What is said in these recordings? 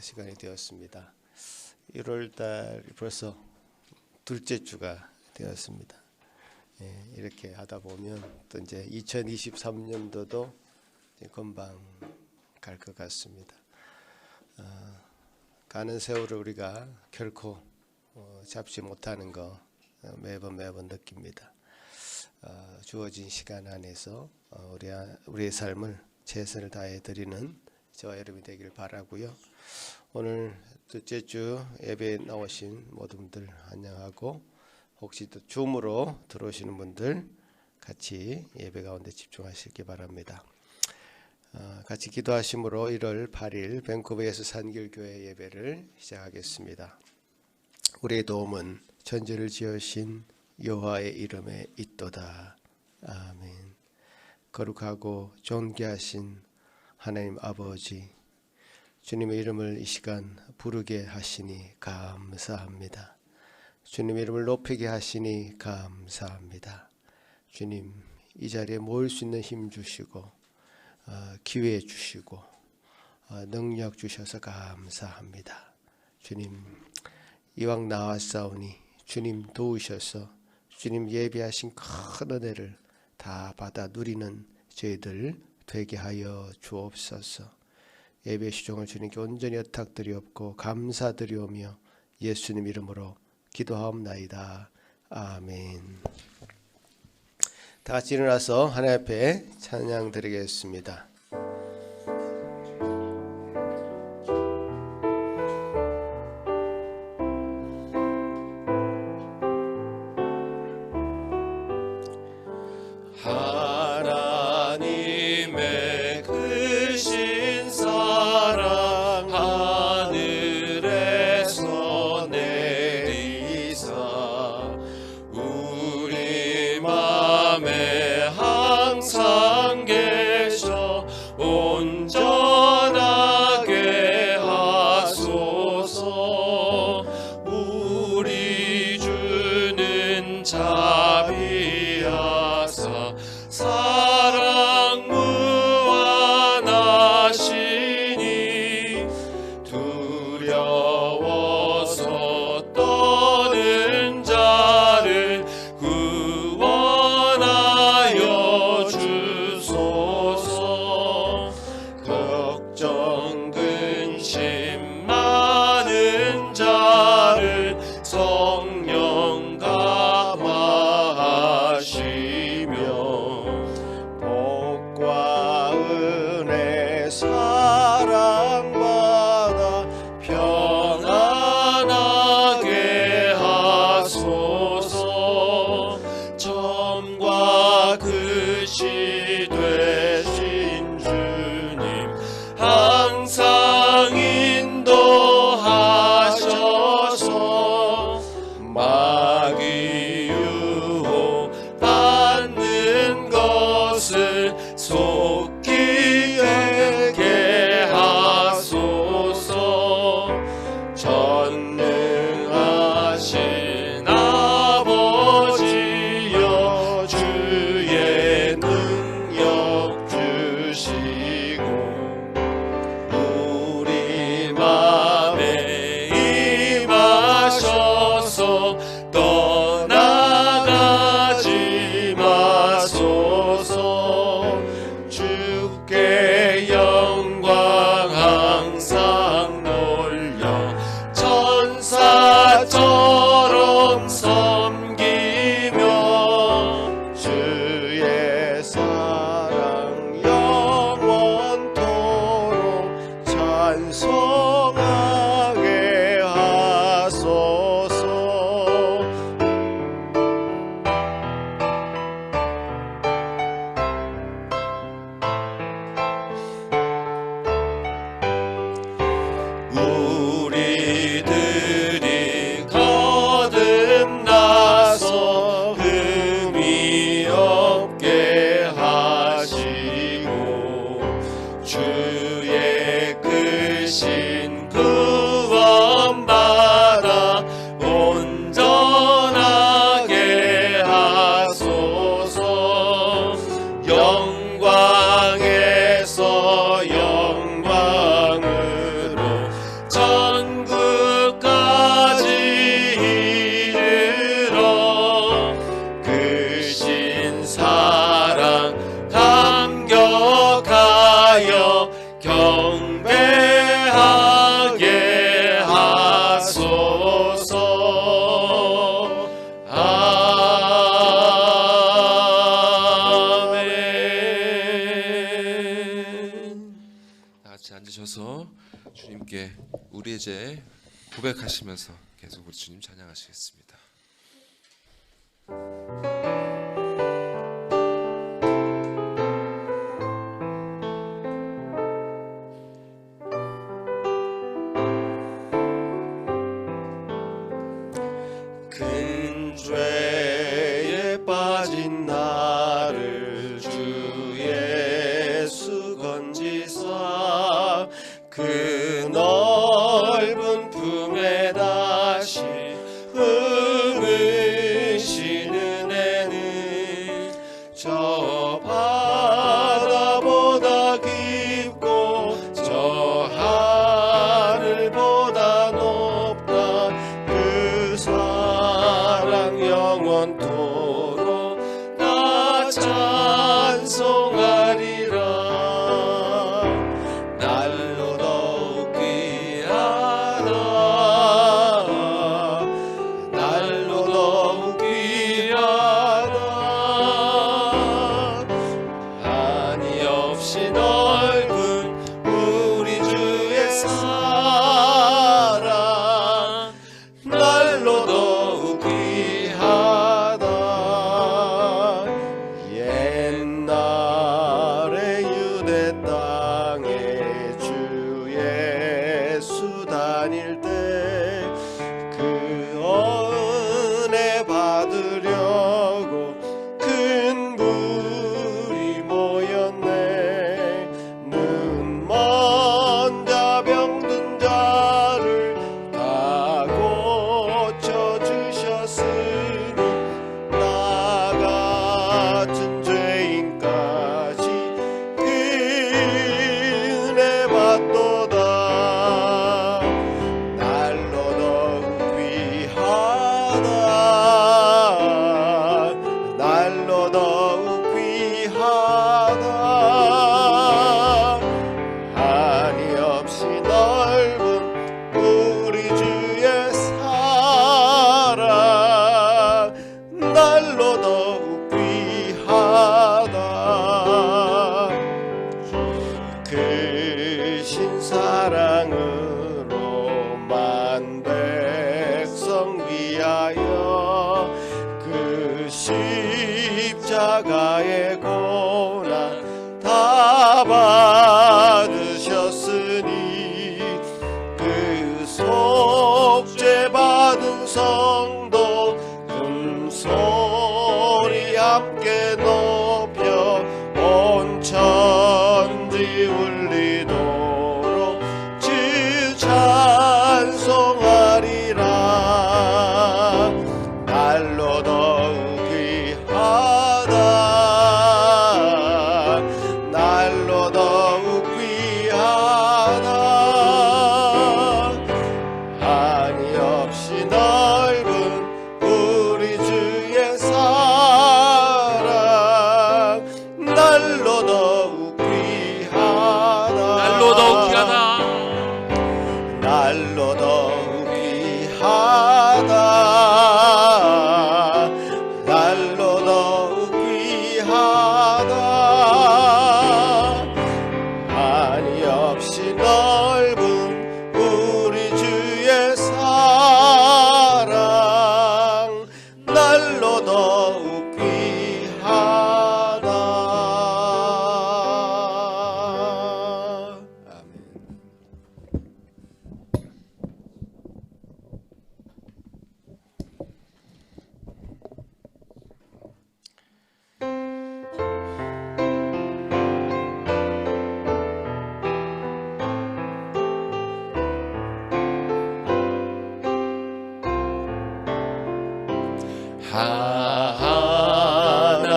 시간이 되었습니다. 1월달 벌써 둘째 주가 되었습니다. 이렇게 하다 보면 또 이제 2023년도도 금방 갈 것 같습니다. 가는 세월을 우리가 결코 잡지 못하는 거 매번 느낍니다. 주어진 시간 안에서 우리의 삶을 최선을 다해 드리는 저와 여러분이 되길 바라고요. 오늘 둘째 주 예배에 나오신 모든 분들 환영하고, 혹시 또 줌으로 들어오시는 분들 같이 예배 가운데 집중하시기 바랍니다. 같이 기도하심으로 1월 8일 밴쿠버 예수산길교회 예배를 시작하겠습니다. 우리의 도움은 천지를 지으신 여호와의 이름에 있도다. 아멘. 거룩하고 존귀하신 하나님 아버지, 주님의 이름을 이 시간 부르게 하시니 감사합니다. 주님의 이름을 높이게 하시니 감사합니다. 주님, 이 자리에 모일 수 있는 힘 주시고 기회 주시고 능력 주셔서 감사합니다. 주님, 이왕 나왔사오니 주님 도우셔서 주님 예비하신 큰 은혜를 다 받아 누리는 저희들 되게 하여 주옵소서. 예배 시종을 주님께 온전히 의탁드리옵고 감사드리오며 예수님 이름으로 기도하옵나이다. 아멘. 다 같이 일어나서 하나님 앞에 찬양 드리겠습니다. 하나님의 크신 사랑 하늘에서 내리사 우리 맘에 항상 계셔 온전하게 하소서. 우리 주는 자비하사 사랑 무한하시니 두려워서 떠는 자를 구원하여 주소서. 걱정 근심 많은 자를 성령 감화하시며 복과 은혜 사랑받아 평안하게 하소서. 점과 끝이 되신 주님 항상 인도하셔서 마귀 유혹 받는 것을 속히 알게 하소서. 전능하신 아버지여 주의 능력 주시고 우리 맘에 임하셔서 떠나가지 마소서. 주께 영광 항상 돌려 천사처럼 섬기며 주의 사랑 영원토록 찬송하게 하소서. 우리들이 거듭나서 흠이 없게 하시고 주의 크신 구원받아 온전하게 하소서. 영광에서 영광으로 전 앉으셔서 주님께 우리의 죄 고백하시면서 계속 우리 주님 찬양하시겠습니다. 큰 죄에 빠진 나를 주 예수 건지사 그 넓은 품에 다시 품으시는 애는 저 바다보다 깊고 저 하늘보다 높다 그 사랑 영원토록 나 찬송하리라. 날로 더욱 귀하다 날로 더욱 귀하다 한이 없이 넓은 우리 주의 사랑 날로 더욱 귀하다. 옛날에 유대 땅에 주 예수 다닐 때 그 은혜 받으려고 큰 불이 모였네. 눈먼 자 병든 자를 다 고쳐주셨으니 나 같은 죄인까지 그 은혜 받도다. 날로 더욱 귀하다 날로 더욱 귀하다 한이 없이 넓은 우리 주의 사랑 날로 더욱 귀하다. 크신 사랑으로만 백성 위하여 그 십자가의 고난 다 받으셨으니 그 속죄 받은 성도 금소리 함께 높여 온 천지 울리도록 주 찬송하리라. 날로 더욱 귀하다 날로 더욱 귀하다 한이 없이 넓은 우리 주의 사랑 날로 더욱 귀하다 날로 더욱 귀하다 날로 더욱 귀하다 날로 더욱 귀하다 한이 없이 넓은 우리 주의 사랑 날로 더욱 귀하다. 아멘.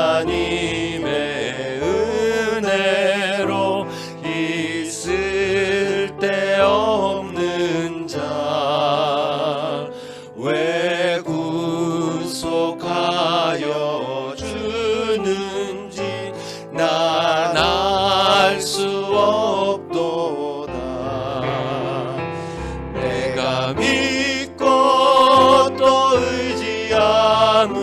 하나님의 은혜로 있을 데 없는 자 왜 구속하여 주는지 난 알 수 없도다. 내가 믿고 또 의지함은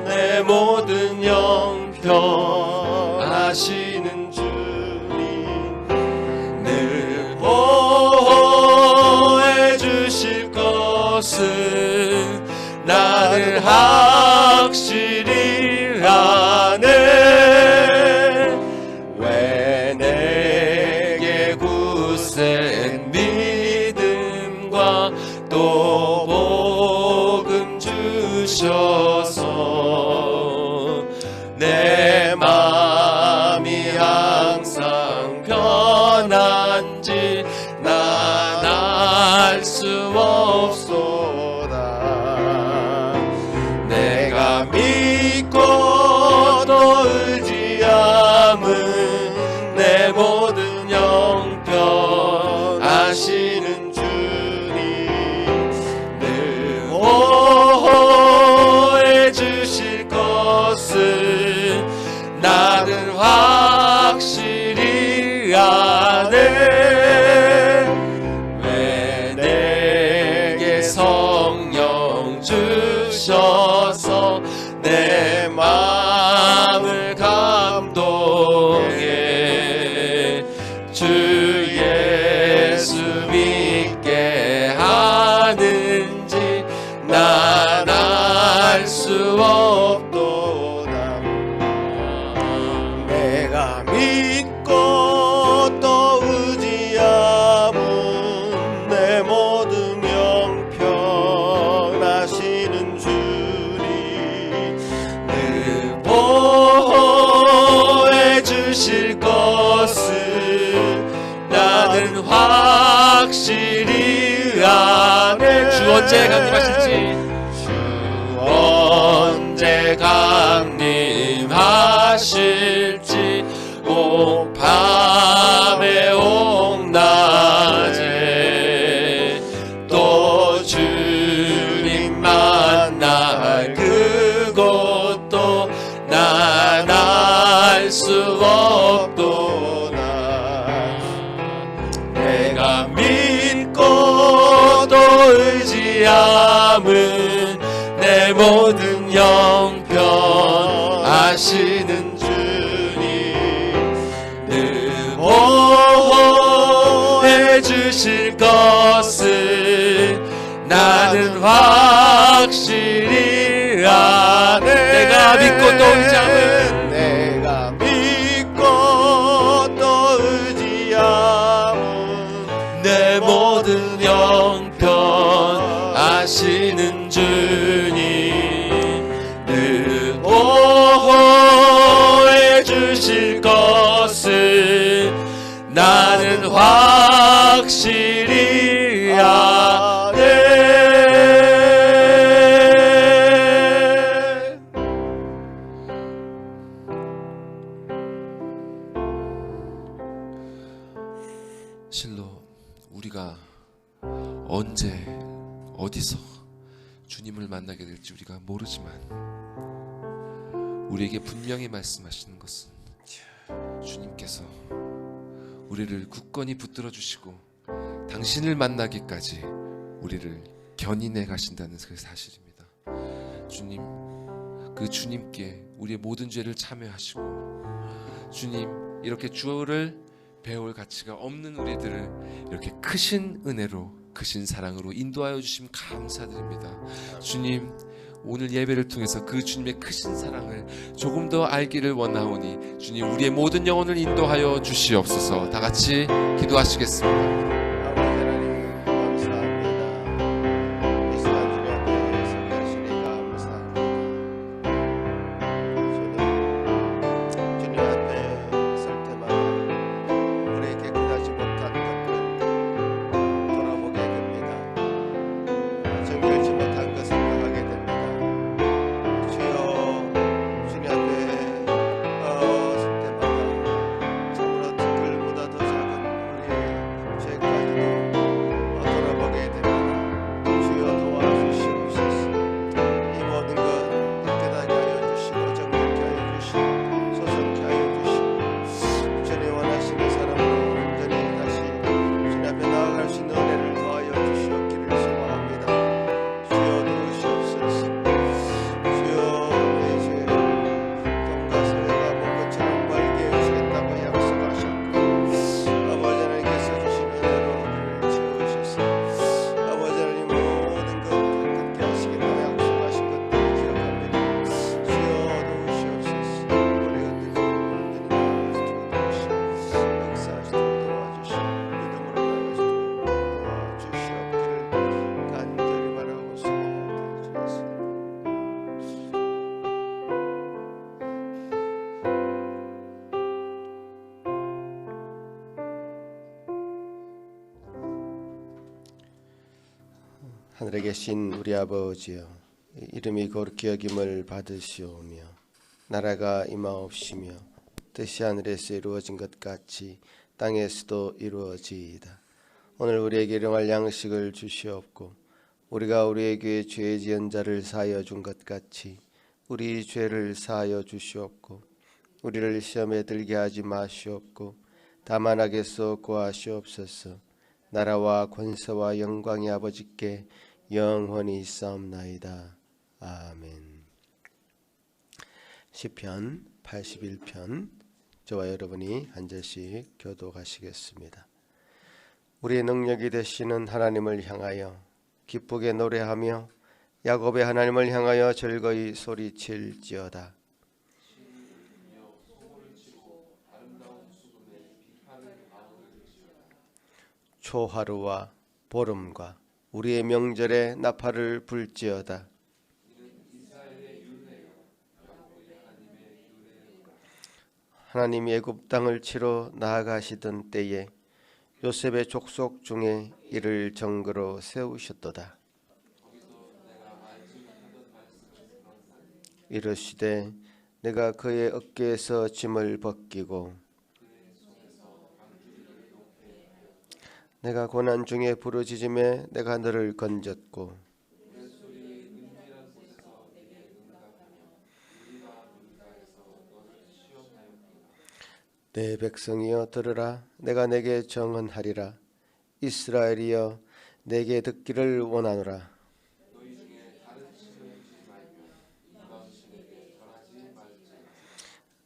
내 모든 영평 하시는 주님 늘 것은 나는 확실히 아네. 왜 내게 굳센 믿음과 또 복음 주셔서 내 마음이 항상 편한지 난 알 수 없소다. 내가 믿고 또 의지함은 내 모든 형편 아시는 주님 늘 보호해 주실 것을 나는 확실히 아네. 왜 내게 성령 주셔서 내 마음을 감동해 주 예수 믿게 하는지 난 알 수 없도다. 내가 믿고 또 의지함은 내 모든 형편 아시는 주님 늘 보호해 주실 것을 나는 확실히 아네. 주 언제 강림하실지 언제 강림하실지 오 밤에 오 낮에 또 주님 만날 그곳도 난 알 수 없도다. 내가 믿고 또 의지함은 내 모든 형편 아시는 주님 늘 보호해 주실 것을 나는 확실히 아네. 내가 믿고 또 의지함은 내가 믿고 또 의지함은 내 모든 형편 아시는 주님 늘 보호해 주실 것을 나는 확실히 아네. 실로 우리가 언제 어디서 주님을 만나게 될지 우리가 모르지만 우리에게 분명히 말씀하시는 것은 주님께서 우리를 굳건히 붙들어 주시고 당신을 만나기까지 우리를 견인해 가신다는 그 사실입니다. 주님, 그 주님께 우리의 모든 죄를 참여하시고 주님 이렇게 주를 배울 가치가 없는 우리들을 이렇게 크신 은혜로 크신 사랑으로 인도하여 주심 감사드립니다. 주님, 오늘 예배를 통해서 그 주님의 크신 사랑을 조금 더 알기를 원하오니 주님 우리의 모든 영혼을 인도하여 주시옵소서. 다 같이 기도하시겠습니다. 아버지 하나님 감사합니다. 이 시간 주님 앞에 서게 하시니 감사합니다. 주님 앞에 설 때마다 우리의 깨끗하지 못한 것들 돌아보게 됩니다. 정결치 못한 것 생각하게 됩니다. 주여, 주님 앞에 설 때마다 참으로 들보다 더 작은 우리의 죄까지 하늘에 계신 우리 아버지여, 이름이 거룩히 여김을 받으시오며 나라가 임하옵시며 뜻이 하늘에서 이루어진 것 같이 땅에서도 이루어지이다. 오늘 우리에게 일용할 양식을 주시옵고 우리가 우리에게 죄 지은 자를 사하여 준 것 같이 우리 죄를 사하여 주시옵고 우리를 시험에 들게 하지 마시옵고 다만 악에서 구하시옵소서. 나라와 권세와 영광이 아버지께 영원히 있사옵나이다. 아멘. 시편 81편, 저와 여러분이 한 절씩 교독하시겠습니다. 우리의 능력이 되시는 하나님을 향하여 기쁘게 노래하며 야곱의 하나님을 향하여 즐거이 소리칠지어다. 초하루와 보름과 우리의 명절에 나팔을 불지어다. 하나님이 애굽 땅을 치러 나아가시던 때에 요셉의 족속 중에 이를 정거로 세우셨도다. 이르시되 내가 그의 어깨에서 짐을 벗기고 내가 고난 중에 부르짖음에 내가 너를 건졌고 내 백성이여 들으라. 내가 내게 정언하리라. 이스라엘이여 내게 듣기를 원하노라.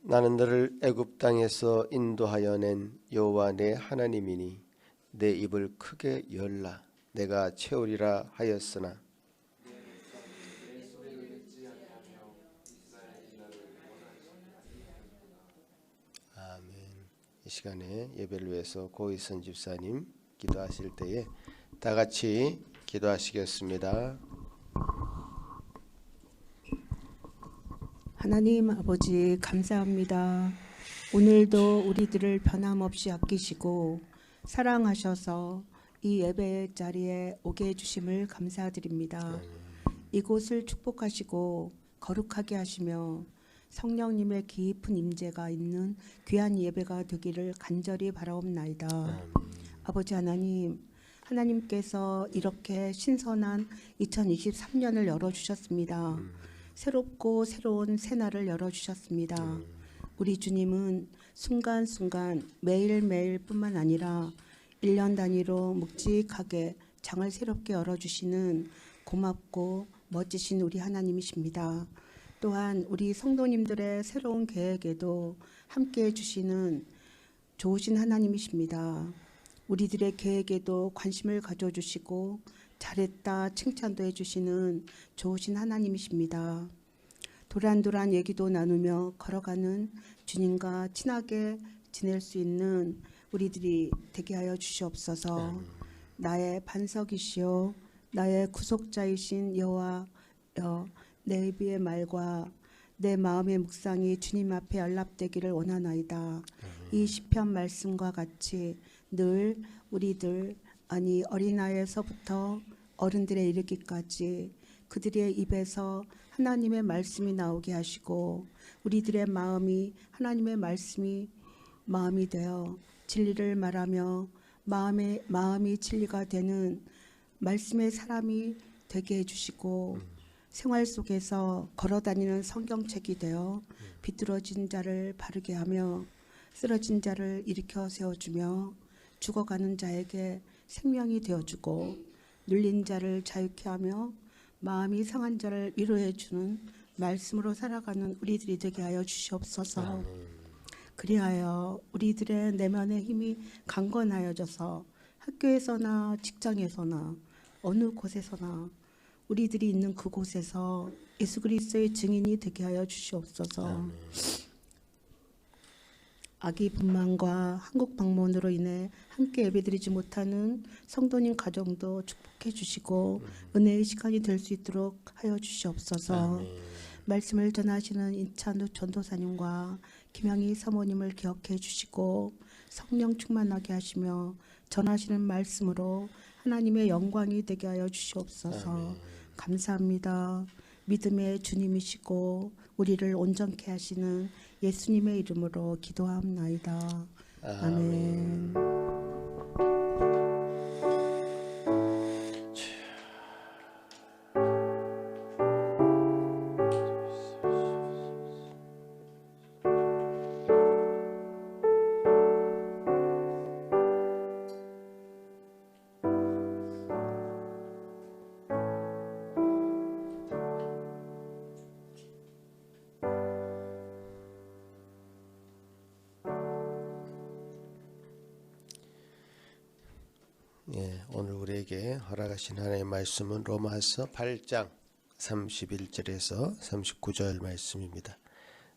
나는 너를 애굽 땅에서 인도하여 낸 여호와 내 하나님이니 내 입을 크게 열라. 내가 채우리라 하였으나 아멘. 이 시간에 예배를 위해서 고희선 집사님 기도하실 때에 다 같이 기도하시겠습니다. 하나님 아버지 감사합니다. 오늘도 우리들을 변함없이 아끼시고 사랑하셔서 이 예배 자리에 오게 해주심을 감사드립니다. 이곳을 축복하시고 거룩하게 하시며 성령님의 깊은 임재가 있는 귀한 예배가 되기를 간절히 바라옵나이다. 아버지 하나님, 하나님께서 이렇게 신선한 2023년을 열어주셨습니다. 새롭고 새로운 새날을 열어주셨습니다. 우리 주님은 순간순간 매일매일 뿐만 아니라 1년 단위로 묵직하게 장을 새롭게 열어주시는 고맙고 멋지신 우리 하나님이십니다. 또한 우리 성도님들의 새로운 계획에도 함께해 주시는 좋으신 하나님이십니다. 우리들의 계획에도 관심을 가져주시고 잘했다 칭찬도 해주시는 좋으신 하나님이십니다. 도란도란 얘기도 나누며 걸어가는 주님과 친하게 지낼 수 있는 우리들이 되게 하여 주시옵소서. 나의 반석이시오 나의 구속자이신 여호와여, 내 입의 말과 내 마음의 묵상이 주님 앞에 연락되기를 원하나이다. 이 시편 말씀과 같이 늘 우리들 아니 어린아이에서부터 어른들에 이르기까지 그들의 입에서 하나님의 말씀이 나오게 하시고 우리들의 마음이 하나님의 말씀이 마음이 되어 진리를 말하며 마음이 진리가 되는 말씀의 사람이 되게 해주시고 생활 속에서 걸어다니는 성경책이 되어 비뚤어진 자를 바르게 하며 쓰러진 자를 일으켜 세워주며 죽어가는 자에게 생명이 되어주고 눌린 자를 자유케 하며 마음이 상한 자를 위로해주는 말씀으로 살아가는 우리들이 되게 하여 주시옵소서. 그리하여 우리들의 내면의 힘이 강건하여져서 학교에서나 직장에서나 어느 곳에서나 우리들이 있는 그곳에서 예수 그리스도의 증인이 되게 하여 주시옵소서. 아기 분만과 한국 방문으로 인해 함께 예배드리지 못하는 성도님 가정도 축복해 주시고 은혜의 시간이 될 수 있도록 하여 주시옵소서. 말씀을 전하시는 인찬우 전도사님과 김영희 사모님을 기억해 주시고 성령 충만하게 하시며 전하시는 말씀으로 하나님의 영광이 되게 하여 주시옵소서. 아멘. 감사합니다. 믿음의 주님이시고 우리를 온전케 하시는 예수님의 이름으로 기도하옵나이다. 아멘. 예, 오늘 우리에게 허락하신 하나님의 말씀은 로마서 8장 31절에서 39절 말씀입니다.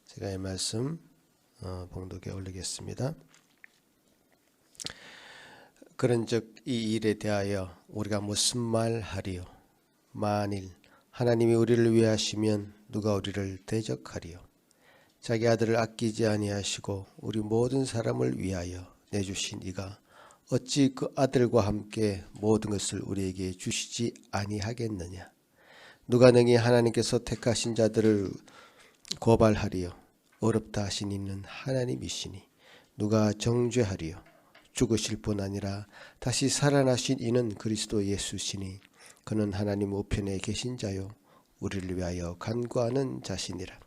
제가 이 말씀 봉독에 올리겠습니다. 그런즉 이 일에 대하여 우리가 무슨 말하리요? 만일 하나님이 우리를 위하시면 누가 우리를 대적하리요? 자기 아들을 아끼지 아니하시고 우리 모든 사람을 위하여 내주신 이가 어찌 그 아들과 함께 모든 것을 우리에게 주시지 아니하겠느냐? 누가 능히 하나님께서 택하신 자들을 고발하리요? 어렵다 하신 이는 하나님이시니 누가 정죄하리요? 죽으실 뿐 아니라 다시 살아나신 이는 그리스도 예수시니 그는 하나님 우편에 계신 자요 우리를 위하여 간구하는 자시니라.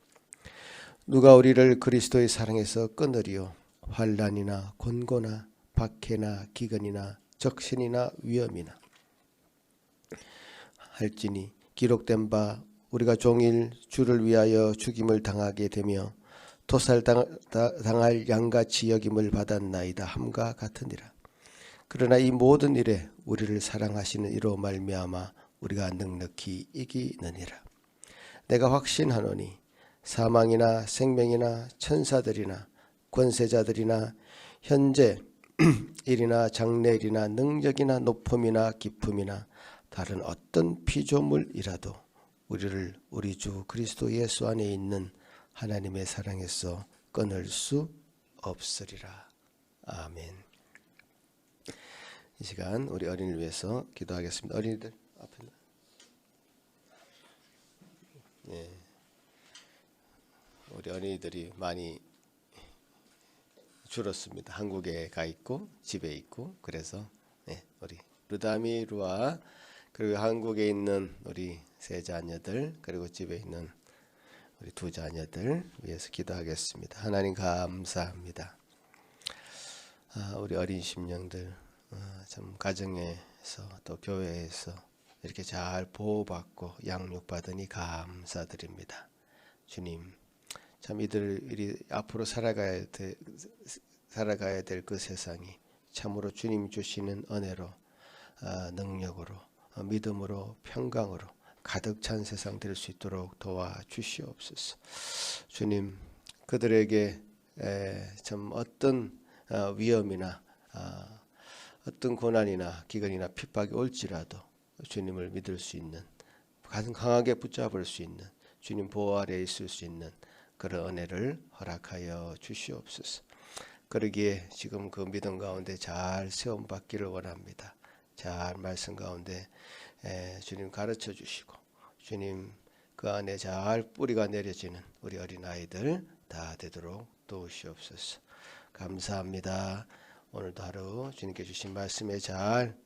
누가 우리를 그리스도의 사랑에서 끊으리요? 환난이나 곤고나 박해나 기근이나 적신이나 위험이나 할지니 기록된 바 우리가 종일 주를 위하여 죽임을 당하게 되며 토살당할 양같이 여김을 받았나이다 함과 같으니라. 그러나 이 모든 일에 우리를 사랑하시는 이로 말미암아 우리가 넉넉히 이기느니라. 내가 확신하노니 사망이나 생명이나 천사들이나 권세자들이나 현재 일이나 장래일이나 능력이나 높음이나 깊음이나 다른 어떤 피조물이라도 우리를 우리 주 그리스도 예수 안에 있는 하나님의 사랑에서 끊을 수 없으리라. 아멘. 이 시간 우리 어린이를 위해서 기도하겠습니다. 어린이들 앞에 우리 어린이들이 많이 줄었습니다. 한국에 가 있고 집에 있고 그래서 우리 루다미 루아 그리고 한국에 있는 우리 세 자녀들 그리고 집에 있는 우리 두 자녀들 위해서 기도하겠습니다. 하나님 감사합니다. 우리 어린 심령들 참 가정에서 또 교회에서 이렇게 잘 보호받고 양육받으니 감사드립니다. 주님 참 이들이 앞으로 살아가야 될 그 세상이 참으로 주님 주시는 은혜로 능력으로 믿음으로 평강으로 가득 찬 세상 될 수 있도록 도와주시옵소서. 주님 그들에게 참 어떤 위험이나 어떤 고난이나 기근이나 핍박이 올지라도 주님을 믿을 수 있는 가장 강하게 붙잡을 수 있는 주님 보호 아래에 있을 수 있는 그런 은혜를 허락하여 주시옵소서. 그러기에 지금 그 믿음 가운데 잘 세움받기를 원합니다. 잘 말씀 가운데 주님 가르쳐 주시고 주님 그 안에 잘 뿌리가 내려지는 우리 어린아이들 다 되도록 도우시옵소서. 감사합니다. 오늘도 하루 주님께 주신 말씀에 잘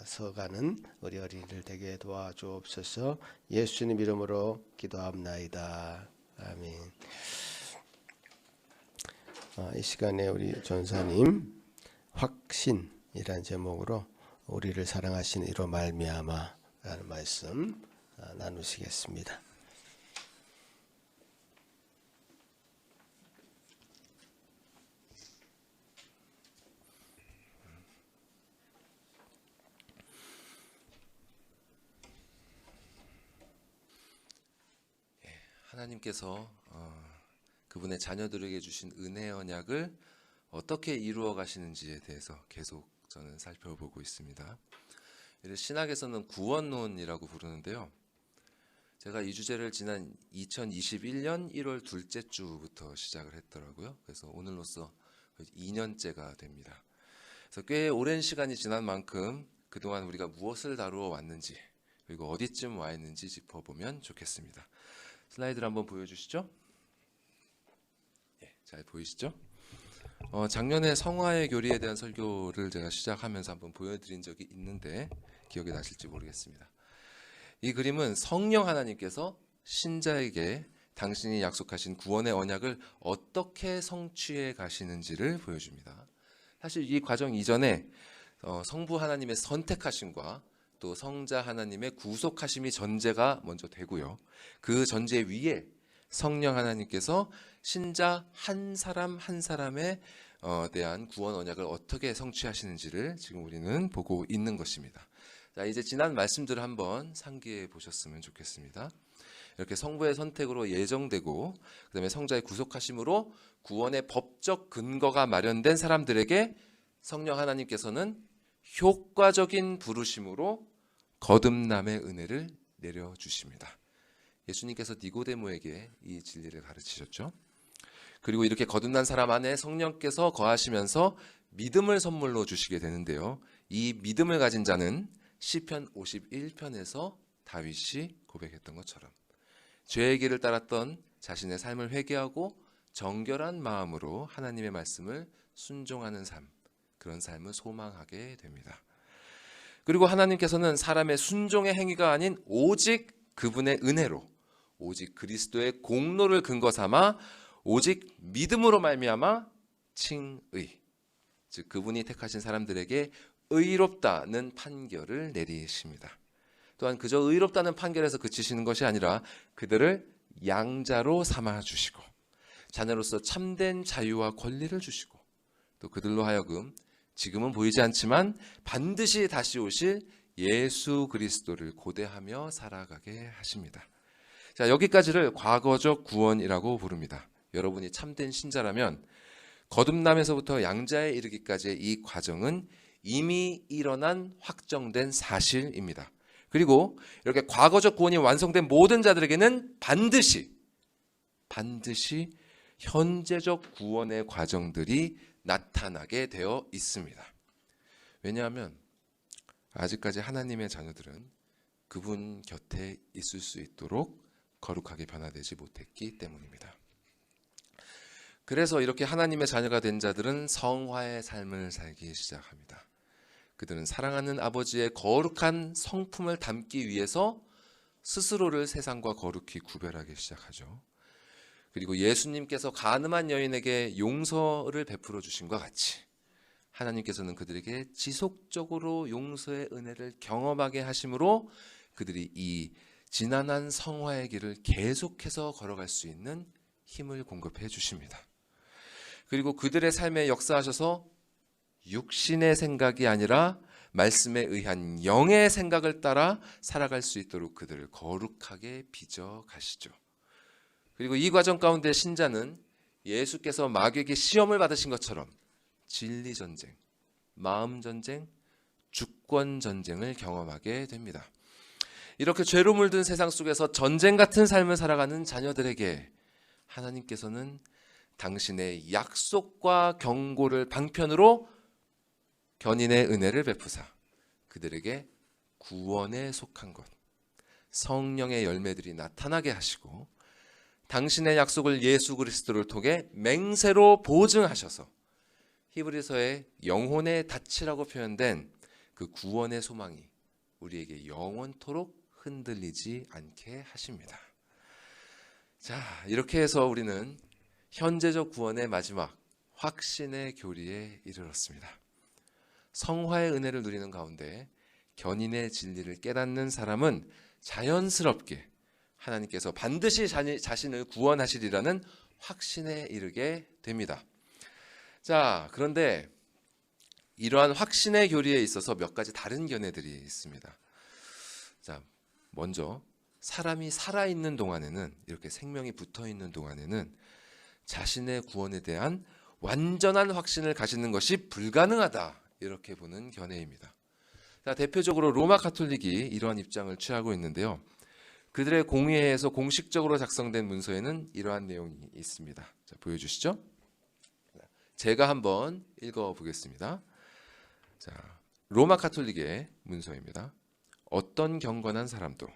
서가는 우리 어린이들 되게 도와주옵소서. 예수님 이름으로 기도합나이다. 아멘. 이 시간에 우리 전사님 확신이라는 제목으로 우리를 사랑하시는 이로 말미암아 라는 말씀 나누시겠습니다. 하나님께서 그분의 자녀들에게 주신 은혜의 언약을 어떻게 이루어 가시는지에 대해서 계속 저는 살펴보고 있습니다. 이를 신학에서는 구원론이라고 부르는데요. 제가 이 주제를 지난 2021년 1월 둘째 주부터 시작을 했더라고요. 그래서 오늘로써 2년째가 됩니다. 그래서 꽤 오랜 시간이 지난 만큼 그동안 우리가 무엇을 다루어 왔는지 그리고 어디쯤 와 있는지 짚어보면 좋겠습니다. 슬라이드를 한번 보여주시죠. 잘 보이시죠? 작년에 성화의 교리에 대한 설교를 제가 시작하면서 한번 보여드린 적이 있는데 기억이 나실지 모르겠습니다. 이 그림은 성령 하나님께서 신자에게 당신이 약속하신 구원의 언약을 어떻게 성취해 가시는지를 보여줍니다. 사실 이 과정 이전에 성부 하나님의 선택하심과 또 성자 하나님의 구속하심이 전제가 먼저 되고요. 그 전제 위에 성령 하나님께서 신자 한 사람 한 사람에 대한 구원 언약을 어떻게 성취하시는지를 지금 우리는 보고 있는 것입니다. 자, 이제 지난 말씀들을 한번 상기해 보셨으면 좋겠습니다. 이렇게 성부의 선택으로 예정되고 그다음에 성자의 구속하심으로 구원의 법적 근거가 마련된 사람들에게 성령 하나님께서는 효과적인 부르심으로 거듭남의 은혜를 내려주십니다. 예수님께서 니고데모에게 이 진리를 가르치셨죠. 그리고 이렇게 거듭난 사람 안에 성령께서 거하시면서 믿음을 선물로 주시게 되는데요. 이 믿음을 가진 자는 시편 51편에서 다윗이 고백했던 것처럼 죄의 길을 따랐던 자신의 삶을 회개하고 정결한 마음으로 하나님의 말씀을 순종하는 삶, 그런 삶을 소망하게 됩니다. 그리고 하나님께서는 사람의 순종의 행위가 아닌 오직 그분의 은혜로, 오직 그리스도의 공로를 근거 삼아 오직 믿음으로 말미암아 칭의, 즉 그분이 택하신 사람들에게 의롭다는 판결을 내리십니다. 또한 그저 의롭다는 판결에서 그치시는 것이 아니라 그들을 양자로 삼아주시고 자녀로서 참된 자유와 권리를 주시고 또 그들로 하여금 지금은 보이지 않지만 반드시 다시 오실 예수 그리스도를 고대하며 살아가게 하십니다. 자, 여기까지를 과거적 구원이라고 부릅니다. 여러분이 참된 신자라면 거듭남에서부터 양자에 이르기까지의 이 과정은 이미 일어난 확정된 사실입니다. 그리고 이렇게 과거적 구원이 완성된 모든 자들에게는 반드시 현재적 구원의 과정들이 나타나게 되어 있습니다. 왜냐하면 아직까지 하나님의 자녀들은 그분 곁에 있을 수 있도록 거룩하게 변화되지 못했기 때문입니다. 그래서 이렇게 하나님의 자녀가 된 자들은 성화의 삶을 살기 시작합니다. 그들은 사랑하는 아버지의 거룩한 성품을 담기 위해서 스스로를 세상과 거룩히 구별하기 시작하죠. 그리고 예수님께서 간음한 여인에게 용서를 베풀어 주신 것 같이 하나님께서는 그들에게 지속적으로 용서의 은혜를 경험하게 하심으로 그들이 이 지난한 성화의 길을 계속해서 걸어갈 수 있는 힘을 공급해 주십니다. 그리고 그들의 삶에 역사하셔서 육신의 생각이 아니라 말씀에 의한 영의 생각을 따라 살아갈 수 있도록 그들을 거룩하게 빚어 가시죠. 그리고 이 과정 가운데 신자는 예수께서 마귀에게 시험을 받으신 것처럼 진리 전쟁, 마음 전쟁, 주권 전쟁을 경험하게 됩니다. 이렇게 죄로 물든 세상 속에서 전쟁 같은 삶을 살아가는 자녀들에게 하나님께서는 당신의 약속과 경고를 방편으로 견인의 은혜를 베푸사 그들에게 구원에 속한 것, 성령의 열매들이 나타나게 하시고 당신의 약속을 예수 그리스도를 통해 맹세로 보증하셔서 히브리서의 영혼의 닻이라고 표현된 그 구원의 소망이 우리에게 영원토록 흔들리지 않게 하십니다. 자, 이렇게 해서 우리는 현재적 구원의 마지막 확신의 교리에 이르렀습니다. 성화의 은혜를 누리는 가운데 견인의 진리를 깨닫는 사람은 자연스럽게 하나님께서 반드시 자신을 구원하시리라는 확신에 이르게 됩니다. 자, 그런데 이러한 확신의 교리에 있어서 몇 가지 다른 견해들이 있습니다. 자, 먼저 사람이 살아있는 동안에는, 이렇게 생명이 붙어있는 동안에는 자신의 구원에 대한 완전한 확신을 가지는 것이 불가능하다, 이렇게 보는 견해입니다. 자, 대표적으로 로마 가톨릭이 이러한 입장을 취하고 있는데요. 그들의 공의회에서 공식적으로 작성된 문서에는 이러한 내용이 있습니다. 자, 보여주시죠. 제가 한번 읽어보겠습니다. 자, 로마 가톨릭의 문서입니다. 어떤 경건한 사람도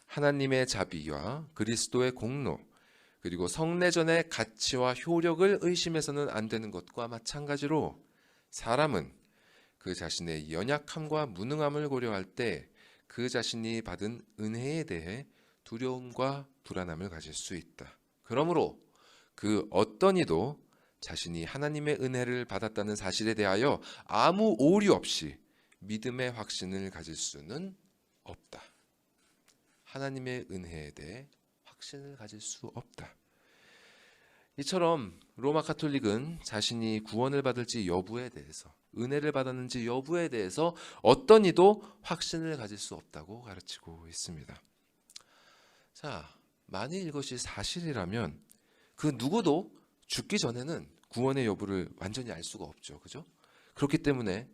하나님의 자비와 그리스도의 공로 그리고 성례전의 가치와 효력을 의심해서는 안 되는 것과 마찬가지로 사람은 그 자신의 연약함과 무능함을 고려할 때 그 자신이 받은 은혜에 대해 두려움과 불안함을 가질 수 있다. 그러므로 그 어떤 이도 자신이 하나님의 은혜를 받았다는 사실에 대하여 아무 오류 없이 믿음의 확신을 가질 수는 없다. 하나님의 은혜에 대해 확신을 가질 수 없다. 이처럼 로마 가톨릭은 자신이 구원을 받을지 여부에 대해서, 은혜를 받았는지 여부에 대해서 어떤 이도 확신을 가질 수 없다고 가르치고 있습니다. 자, 만일 이것이 사실이라면 그 누구도 죽기 전에는 구원의 여부를 완전히 알 수가 없죠. 그죠? 그렇기 때문에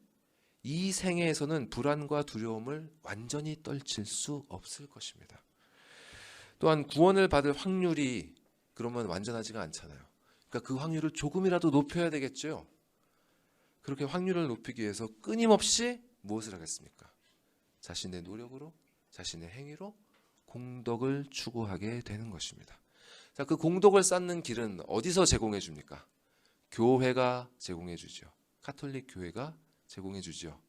이 생애에서는 불안과 두려움을 완전히 떨칠 수 없을 것입니다. 또한 구원을 받을 확률이 그러면 완전하지가 않잖아요. 그러니까 그 확률을 조금이라도 높여야 되겠죠. 그렇게 확률을 높이기 위해서 끊임없이 무엇을 하겠습니까? 자신의 노력으로, 자신의 행위로 공덕을 추구하게 되는 것입니다. 자, 그 공덕을 쌓는 길은 어디서 제공해 줍니까? 교회가 제공해 주죠. 가톨릭 교회가 제공해 주죠.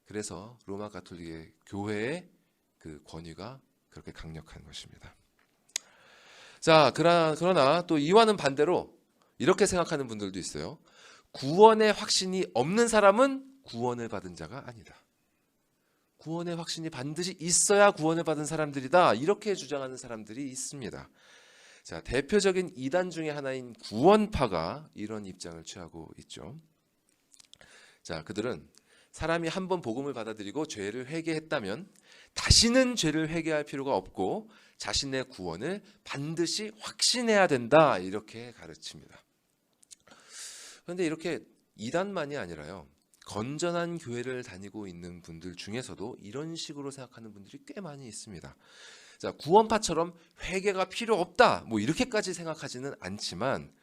그래서 로마 가톨릭의 교회의 그 권위가 그렇게 강력한 것입니다. 자, 그러나 또 이와는 반대로 이렇게 생각하는 분들도 있어요. 구원의 확신이 없는 사람은 구원을 받은 자가 아니다. 구원의 확신이 반드시 있어야 구원을 받은 사람들이다. 이렇게 주장하는 사람들이 있습니다. 자, 대표적인 이단 중에 하나인 구원파가 이런 입장을 취하고 있죠. 자, 그들은 사람이 한번 복음을 받아들이고 죄를 회개했다면 다시는 죄를 회개할 필요가 없고 자신의 구원을 반드시 확신해야 된다. 이렇게 가르칩니다. 그런데 이렇게 이단만이 아니라요. 건전한 교회를 다니고 있는 분들 중에서도 이런 식으로 생각하는 분들이 꽤 많이 있습니다. 자, 구원파처럼 회개가 필요 없다. 뭐 이렇게까지 생각하지는 않지만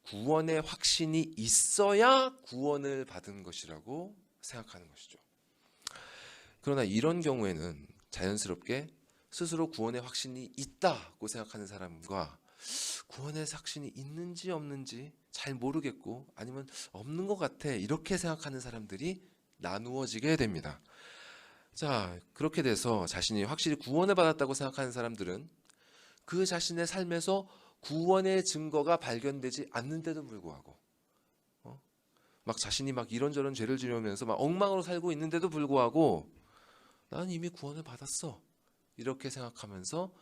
구원의 확신이 있어야 구원을 받은 것이라고 생각하는 것이죠. 그러나 이런 경우에는 자연스럽게 스스로 구원의 확신이 있다고 생각하는 사람과 구원의 확신이 있는지 없는지 잘 모르겠고 아니면 없는 것 같아 이렇게 생각하는 사람들이 나누어지게 됩니다. 자, 그렇게 돼서 자신이 확실히 구원을 받았다고 생각하는 사람들은 그 자신의 삶에서 구원의 증거가 발견되지 않는데도 불구하고 막 자신이 막 이런저런 죄를 지으면서 막 엉망으로 살고 있는데도 불구하고 나는 이미 구원을 받았어 이렇게 생각하면서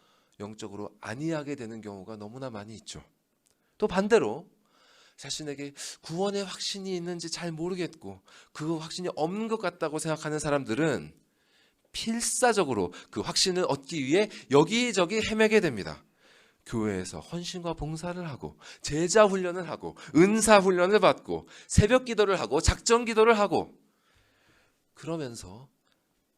영적으로 안이하게 되는 경우가 너무나 많이 있죠. 또 반대로 자신에게 구원의 확신이 있는지 잘 모르겠고 그 확신이 없는 것 같다고 생각하는 사람들은 필사적으로 그 확신을 얻기 위해 여기저기 헤매게 됩니다. 교회에서 헌신과 봉사를 하고 제자 훈련을 하고 은사 훈련을 받고 새벽 기도를 하고 작전 기도를 하고 그러면서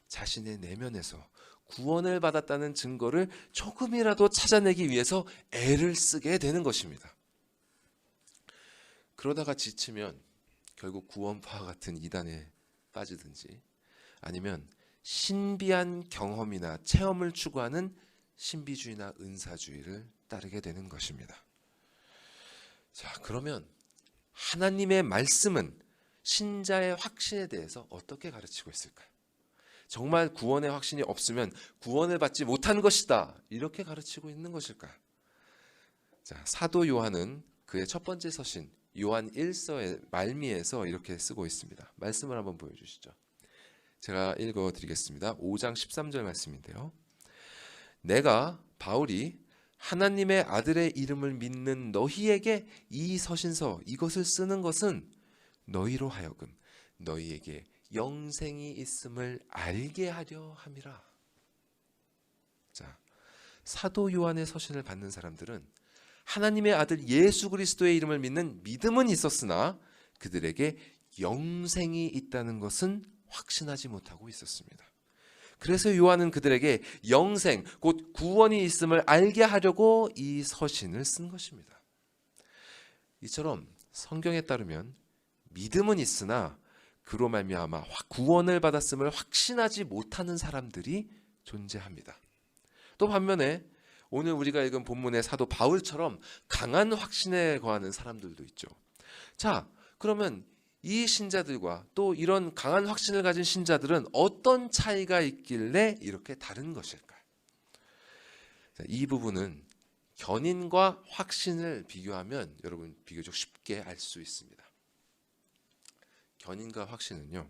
자신의 내면에서 구원을 받았다는 증거를 조금이라도 찾아내기 위해서 애를 쓰게 되는 것입니다. 그러다가 지치면 결국 구원파와 같은 이단에 빠지든지 아니면 신비한 경험이나 체험을 추구하는 신비주의나 은사주의를 따르게 되는 것입니다. 자, 그러면 하나님의 말씀은 신자의 확신에 대해서 어떻게 가르치고 있을까요? 정말 구원의 확신이 없으면 구원을 받지 못한 것이다. 이렇게 가르치고 있는 것일까요? 자, 사도 요한은 그의 첫 번째 서신 요한 1서의 말미에서 이렇게 쓰고 있습니다. 말씀을 한번 보여주시죠. 제가 읽어드리겠습니다. 5장 13절 말씀인데요. 내가 바울이 하나님의 아들의 이름을 믿는 너희에게 이 서신서 이것을 쓰는 것은 너희로 하여금 너희에게 영생이 있음을 알게 하려 함이라. 자, 사도 요한의 서신을 받는 사람들은 하나님의 아들 예수 그리스도의 이름을 믿는 믿음은 있었으나 그들에게 영생이 있다는 것은 확신하지 못하고 있었습니다. 그래서 요한은 그들에게 영생, 곧 구원이 있음을 알게 하려고 이 서신을 쓴 것입니다. 이처럼 성경에 따르면 믿음은 있으나 그로 말미암아 구원을 받았음을 확신하지 못하는 사람들이 존재합니다. 또 반면에 오늘 우리가 읽은 본문의 사도 바울처럼 강한 확신에 거하는 사람들도 있죠. 자, 그러면 이 신자들과 또 이런 강한 확신을 가진 신자들은 어떤 차이가 있길래 이렇게 다른 것일까요? 자, 이 부분은 견인과 확신을 비교하면 여러분 비교적 쉽게 알 수 있습니다. 견인과 확신은요,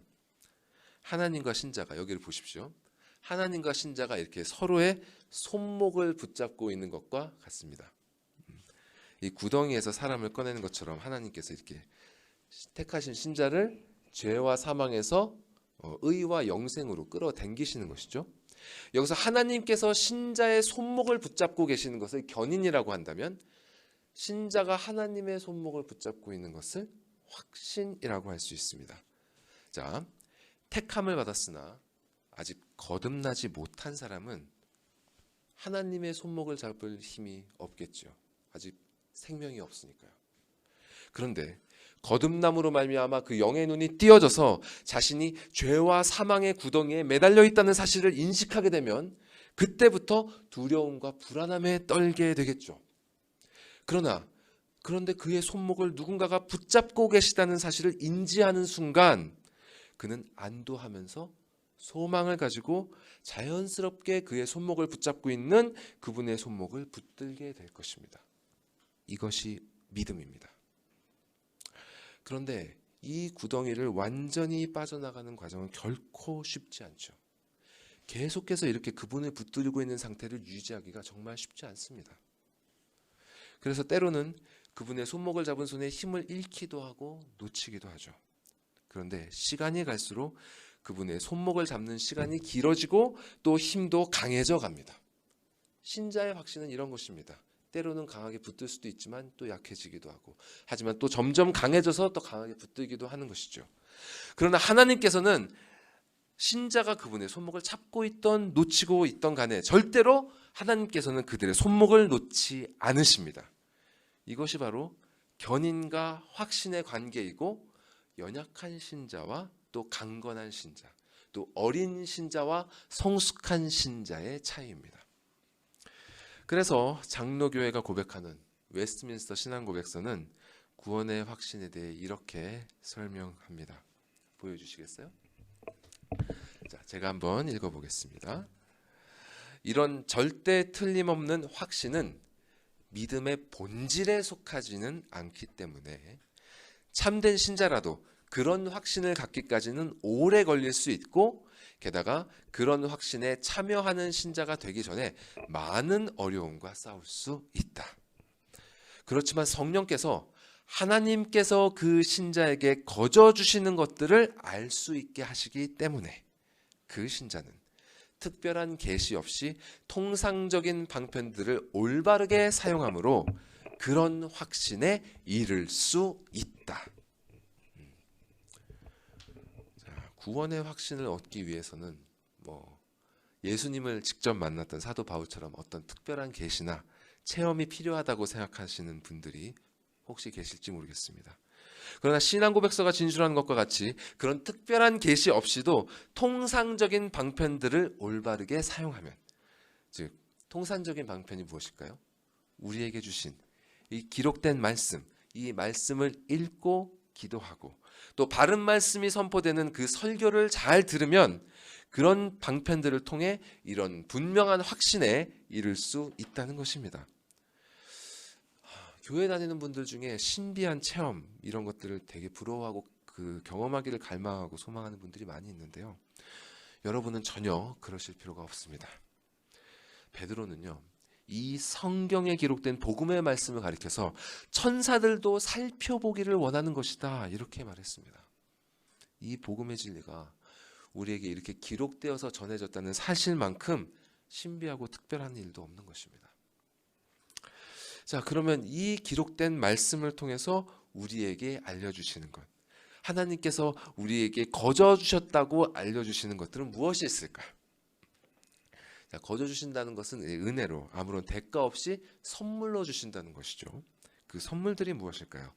하나님과 신자가, 여기를 보십시오. 하나님과 신자가 이렇게 서로의 손목을 붙잡고 있는 것과 같습니다. 이 구덩이에서 사람을 꺼내는 것처럼 하나님께서 이렇게 택하신 신자를 죄와 사망에서 의와 영생으로 끌어당기시는 것이죠. 여기서 하나님께서 신자의 손목을 붙잡고 계시는 것을 견인이라고 한다면, 신자가 하나님의 손목을 붙잡고 있는 것을 확신이라고 할 수 있습니다. 자, 택함을 받았으나 아직 거듭나지 못한 사람은 하나님의 손목을 잡을 힘이 없겠죠. 아직 생명이 없으니까요. 그런데 거듭남으로 말미암아 그 영의 눈이 띄어져서 자신이 죄와 사망의 구덩이에 매달려 있다는 사실을 인식하게 되면 그때부터 두려움과 불안함에 떨게 되겠죠. 그런데 그의 손목을 누군가가 붙잡고 계시다는 사실을 인지하는 순간 그는 안도하면서 소망을 가지고 자연스럽게 그의 손목을 붙잡고 있는 그분의 손목을 붙들게 될 것입니다. 이것이 믿음입니다. 그런데 이 구덩이를 완전히 빠져나가는 과정은 결코 쉽지 않죠. 계속해서 이렇게 그분을 붙들고 있는 상태를 유지하기가 정말 쉽지 않습니다. 그래서 때로는 그분의 손목을 잡은 손에 힘을 잃기도 하고 놓치기도 하죠. 그런데 시간이 갈수록 그분의 손목을 잡는 시간이 길어지고 또 힘도 강해져 갑니다. 신자의 확신은 이런 것입니다. 때로는 강하게 붙들 수도 있지만 또 약해지기도 하고, 하지만 또 점점 강해져서 또 강하게 붙들기도 하는 것이죠. 그러나 하나님께서는 신자가 그분의 손목을 잡고 있던 놓치고 있던 간에 절대로 하나님께서는 그들의 손목을 놓지 않으십니다. 이것이 바로 견인과 확신의 관계이고, 연약한 신자와 또 강건한 신자, 또 어린 신자와 성숙한 신자의 차이입니다. 그래서 장로교회가 고백하는 웨스트민스터 신앙고백서는 구원의 확신에 대해 이렇게 설명합니다. 보여주시겠어요? 자, 제가 한번 읽어보겠습니다. 이런 절대 틀림없는 확신은 믿음의 본질에 속하지는 않기 때문에 참된 신자라도 그런 확신을 갖기까지는 오래 걸릴 수 있고, 게다가 그런 확신에 참여하는 신자가 되기 전에 많은 어려움과 싸울 수 있다. 그렇지만 성령께서 하나님께서 그 신자에게 거저 주시는 것들을 알 수 있게 하시기 때문에 그 신자는 특별한 계시 없이 통상적인 방편들을 올바르게 사용함으로 그런 확신에 이를 수 있다. 자, 구원의 확신을 얻기 위해서는 예수님을 직접 만났던 사도 바울처럼 어떤 특별한 계시나 체험이 필요하다고 생각하시는 분들이 혹시 계실지 모르겠습니다. 그러나 신앙고백서가 진술하는 것과 같이 그런 특별한 계시 없이도 통상적인 방편들을 올바르게 사용하면, 즉 통상적인 방편이 무엇일까요? 우리에게 주신 이 기록된 말씀, 이 말씀을 읽고 기도하고 또 바른 말씀이 선포되는 그 설교를 잘 들으면 그런 방편들을 통해 이런 분명한 확신에 이를 수 있다는 것입니다. 교회 다니는 분들 중에 신비한 체험 이런 것들을 되게 부러워하고 그 경험하기를 갈망하고 소망하는 분들이 많이 있는데요. 여러분은 전혀 그러실 필요가 없습니다. 베드로는요, 이 성경에 기록된 복음의 말씀을 가리켜서 천사들도 살펴보기를 원하는 것이다, 이렇게 말했습니다. 이 복음의 진리가 우리에게 이렇게 기록되어서 전해졌다는 사실만큼 신비하고 특별한 일도 없는 것입니다. 자, 그러면 이 기록된 말씀을 통해서 우리에게 알려주시는 것, 하나님께서 우리에게 거저 주셨다고 알려주시는 것들은 무엇이 있을까요? 자, 거저 주신다는 것은 은혜로 아무런 대가 없이 선물로 주신다는 것이죠. 그 선물들이 무엇일까요?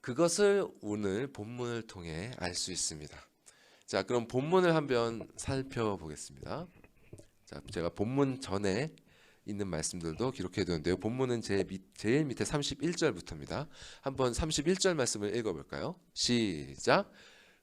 그것을 오늘 본문을 통해 알 수 있습니다. 자, 그럼 본문을 한번 살펴보겠습니다. 자, 제가 본문 전에 있는 말씀들도 기록해 두는데요. 본문은 제일 밑에 31절부터입니다. 한번 31절 말씀을 읽어볼까요? 시작.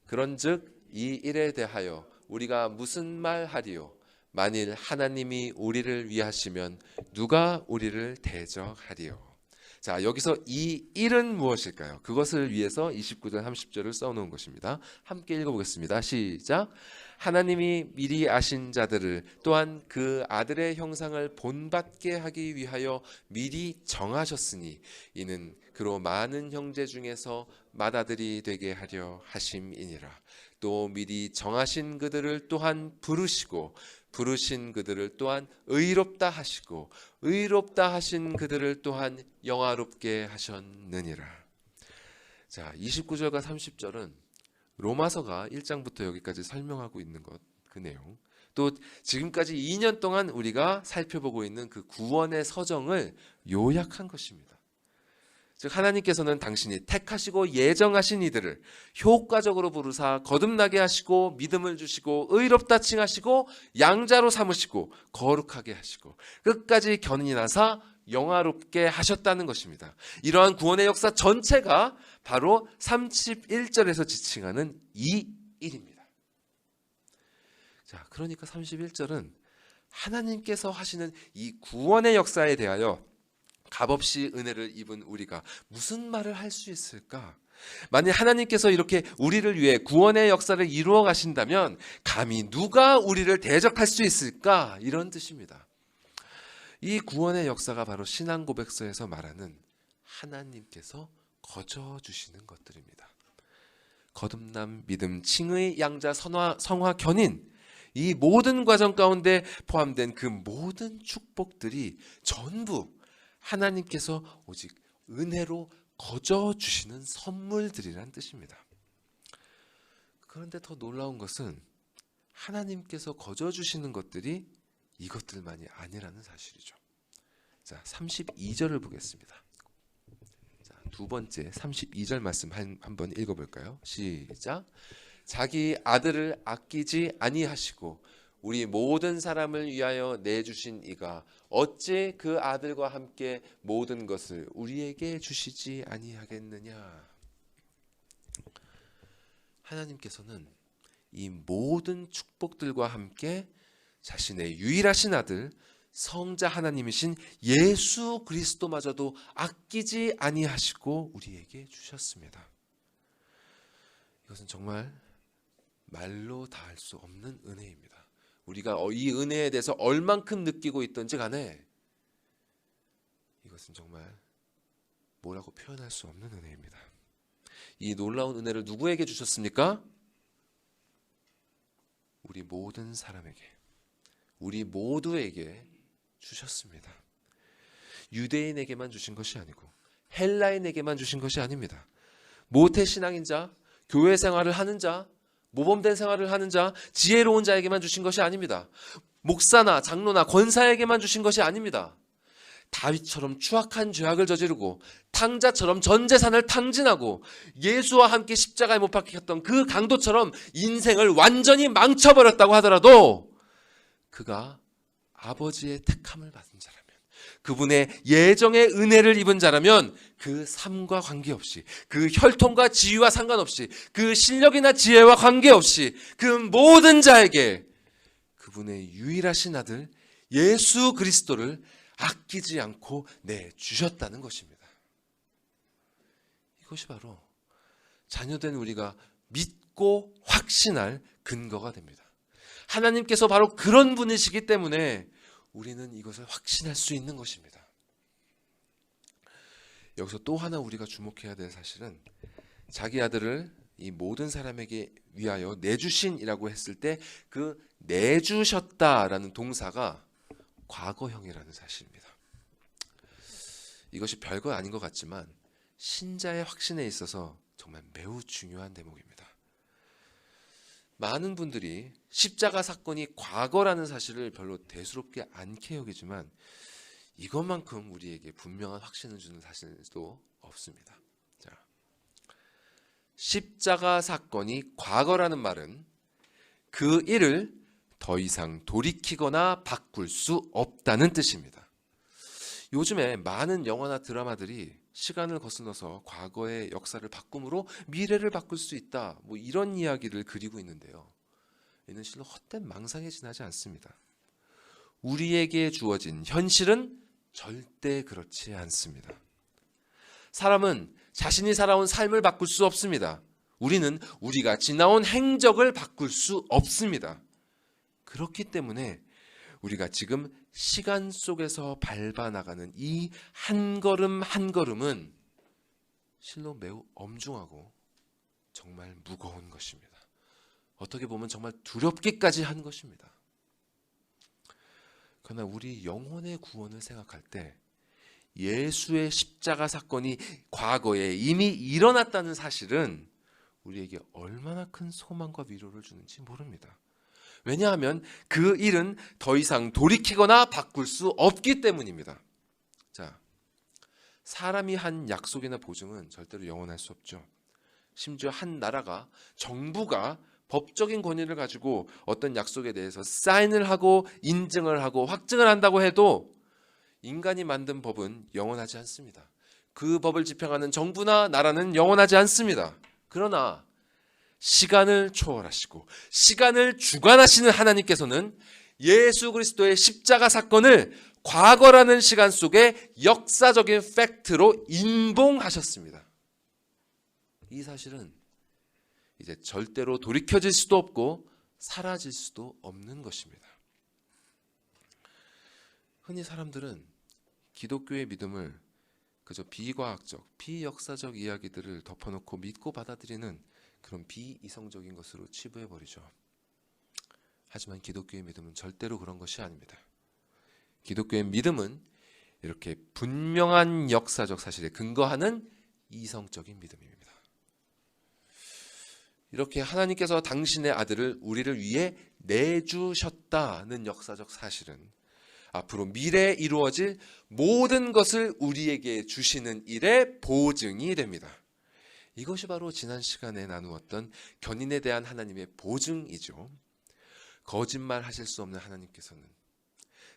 그런즉 이 일에 대하여 우리가 무슨 말 하리요? 만일 하나님이 우리를 위하시면 누가 우리를 대적하리요? 자, 여기서 이 일은 무엇일까요? 그것을 위해서 29절 30절을 써놓은 것입니다. 함께 읽어보겠습니다. 시작. 하나님이 미리 아신 자들을 또한 그 아들의 형상을 본받게 하기 위하여 미리 정하셨으니 이는 그로 많은 형제 중에서 맏아들이 되게 하려 하심이니라. 또 미리 정하신 그들을 또한 부르시고 부르신 그들을 또한 의롭다 하시고 의롭다 하신 그들을 또한 영화롭게 하셨느니라. 자, 29절과 30절은 로마서가 1장부터 여기까지 설명하고 있는 그 내용, 또 지금까지 2년 동안 우리가 살펴보고 있는 그 구원의 서정을 요약한 것입니다. 즉 하나님께서는 당신이 택하시고 예정하신 이들을 효과적으로 부르사 거듭나게 하시고 믿음을 주시고 의롭다 칭하시고 양자로 삼으시고 거룩하게 하시고 끝까지 견인이 나사 영화롭게 하셨다는 것입니다. 이러한 구원의 역사 전체가 바로 31절에서 지칭하는 이 일입니다. 자, 그러니까 31절은 하나님께서 하시는 이 구원의 역사에 대하여 값없이 은혜를 입은 우리가 무슨 말을 할 수 있을까? 만약 하나님께서 이렇게 우리를 위해 구원의 역사를 이루어 가신다면 감히 누가 우리를 대적할 수 있을까? 이런 뜻입니다. 이 구원의 역사가 바로 신앙 고백서에서 말하는 하나님께서 거저 주시는 것들입니다. 거듭남, 믿음, 칭의, 양자, 성화, 견인, 이 모든 과정 가운데 포함된 그 모든 축복들이 전부 하나님께서 오직 은혜로 거저 주시는 선물들이란 뜻입니다. 그런데 더 놀라운 것은 하나님께서 거저 주시는 것들이 이것들만이 아니라는 사실이죠. 자, 32절을 보겠습니다. 자, 두 번째 32절 말씀 한번 읽어볼까요? 시작. 자기 아들을 아끼지 아니하시고 우리 모든 사람을 위하여 내주신 이가 어찌 그 아들과 함께 모든 것을 우리에게 주시지 아니하겠느냐. 하나님께서는 이 모든 축복들과 함께 자신의 유일하신 아들 성자 하나님이신 예수 그리스도마저도 아끼지 아니하시고 우리에게 주셨습니다. 이것은 정말 말로 다 할 수 없는 은혜입니다. 우리가 이 은혜에 대해서 얼만큼 느끼고 있든지 간에 이것은 정말 뭐라고 표현할 수 없는 은혜입니다. 이 놀라운 은혜를 누구에게 주셨습니까? 우리 모든 사람에게, 우리 모두에게 주셨습니다. 유대인에게만 주신 것이 아니고 헬라인에게만 주신 것이 아닙니다. 모태신앙인 자, 교회 생활을 하는 자, 모범된 생활을 하는 자, 지혜로운 자에게만 주신 것이 아닙니다. 목사나 장로나 권사에게만 주신 것이 아닙니다. 다윗처럼 추악한 죄악을 저지르고 탕자처럼 전 재산을 탕진하고 예수와 함께 십자가에 못 박혔던 그 강도처럼 인생을 완전히 망쳐버렸다고 하더라도 그가 아버지의 택함을 받은 자라면, 그분의 예정의 은혜를 입은 자라면 그 삶과 관계없이, 그 혈통과 지위와 상관없이, 그 실력이나 지혜와 관계없이 그 모든 자에게 그분의 유일하신 아들 예수 그리스도를 아끼지 않고 내주셨다는 것입니다. 이것이 바로 자녀된 우리가 믿고 확신할 근거가 됩니다. 하나님께서 바로 그런 분이시기 때문에 우리는 이것을 확신할 수 있는 것입니다. 여기서 또 하나 우리가 주목해야 될 사실은 자기 아들을 이 모든 사람에게 위하여 내주신이라고 했을 때 그 내주셨다라는 동사가 과거형이라는 사실입니다. 이것이 별거 아닌 것 같지만 신자의 확신에 있어서 정말 매우 중요한 대목입니다. 많은 분들이 십자가 사건이 과거라는 사실을 별로 대수롭게 않게 여기지만 이것만큼 우리에게 분명한 확신을 주는 사실도 없습니다. 자, 십자가 사건이 과거라는 말은 그 일을 더 이상 돌이키거나 바꿀 수 없다는 뜻입니다. 요즘에 많은 영화나 드라마들이 시간을 거슬러서 과거의 역사를 바꿈으로 미래를 바꿀 수 있다, 뭐 이런 이야기를 그리고 있는데요. 이는 실로 헛된 망상에 지나지 않습니다. 우리에게 주어진 현실은 절대 그렇지 않습니다. 사람은 자신이 살아온 삶을 바꿀 수 없습니다. 우리는 우리가 지나온 행적을 바꿀 수 없습니다. 그렇기 때문에 우리가 지금 시간 속에서 밟아 나가는 이 한 걸음 한 걸음은 실로 매우 엄중하고 정말 무거운 것입니다. 어떻게 보면 정말 두렵기까지 한 것입니다. 그러나 우리 영혼의 구원을 생각할 때 예수의 십자가 사건이 과거에 이미 일어났다는 사실은 우리에게 얼마나 큰 소망과 위로를 주는지 모릅니다. 왜냐하면 그 일은 더 이상 돌이키거나 바꿀 수 없기 때문입니다. 자, 사람이 한 약속이나 보증은 절대로 영원할 수 없죠. 심지어 한 나라가, 정부가 법적인 권위를 가지고 어떤 약속에 대해서 사인을 하고 인증을 하고 확증을 한다고 해도 인간이 만든 법은 영원하지 않습니다. 그 법을 집행하는 정부나 나라는 영원하지 않습니다. 그러나 시간을 초월하시고 시간을 주관하시는 하나님께서는 예수 그리스도의 십자가 사건을 과거라는 시간 속에 역사적인 팩트로 인봉하셨습니다. 이 사실은 이제 절대로 돌이켜질 수도 없고 사라질 수도 없는 것입니다. 흔히 사람들은 기독교의 믿음을 그저 비과학적, 비역사적 이야기들을 덮어놓고 믿고 받아들이는 그런 비이성적인 것으로 치부해버리죠. 하지만 기독교의 믿음은 절대로 그런 것이 아닙니다. 기독교의 믿음은 이렇게 분명한 역사적 사실에 근거하는 이성적인 믿음입니다. 이렇게 하나님께서 당신의 아들을 우리를 위해 내주셨다는 역사적 사실은 앞으로 미래에 이루어질 모든 것을 우리에게 주시는 일의 보증이 됩니다. 이것이 바로 지난 시간에 나누었던 견인에 대한 하나님의 보증이죠. 거짓말하실 수 없는 하나님께서는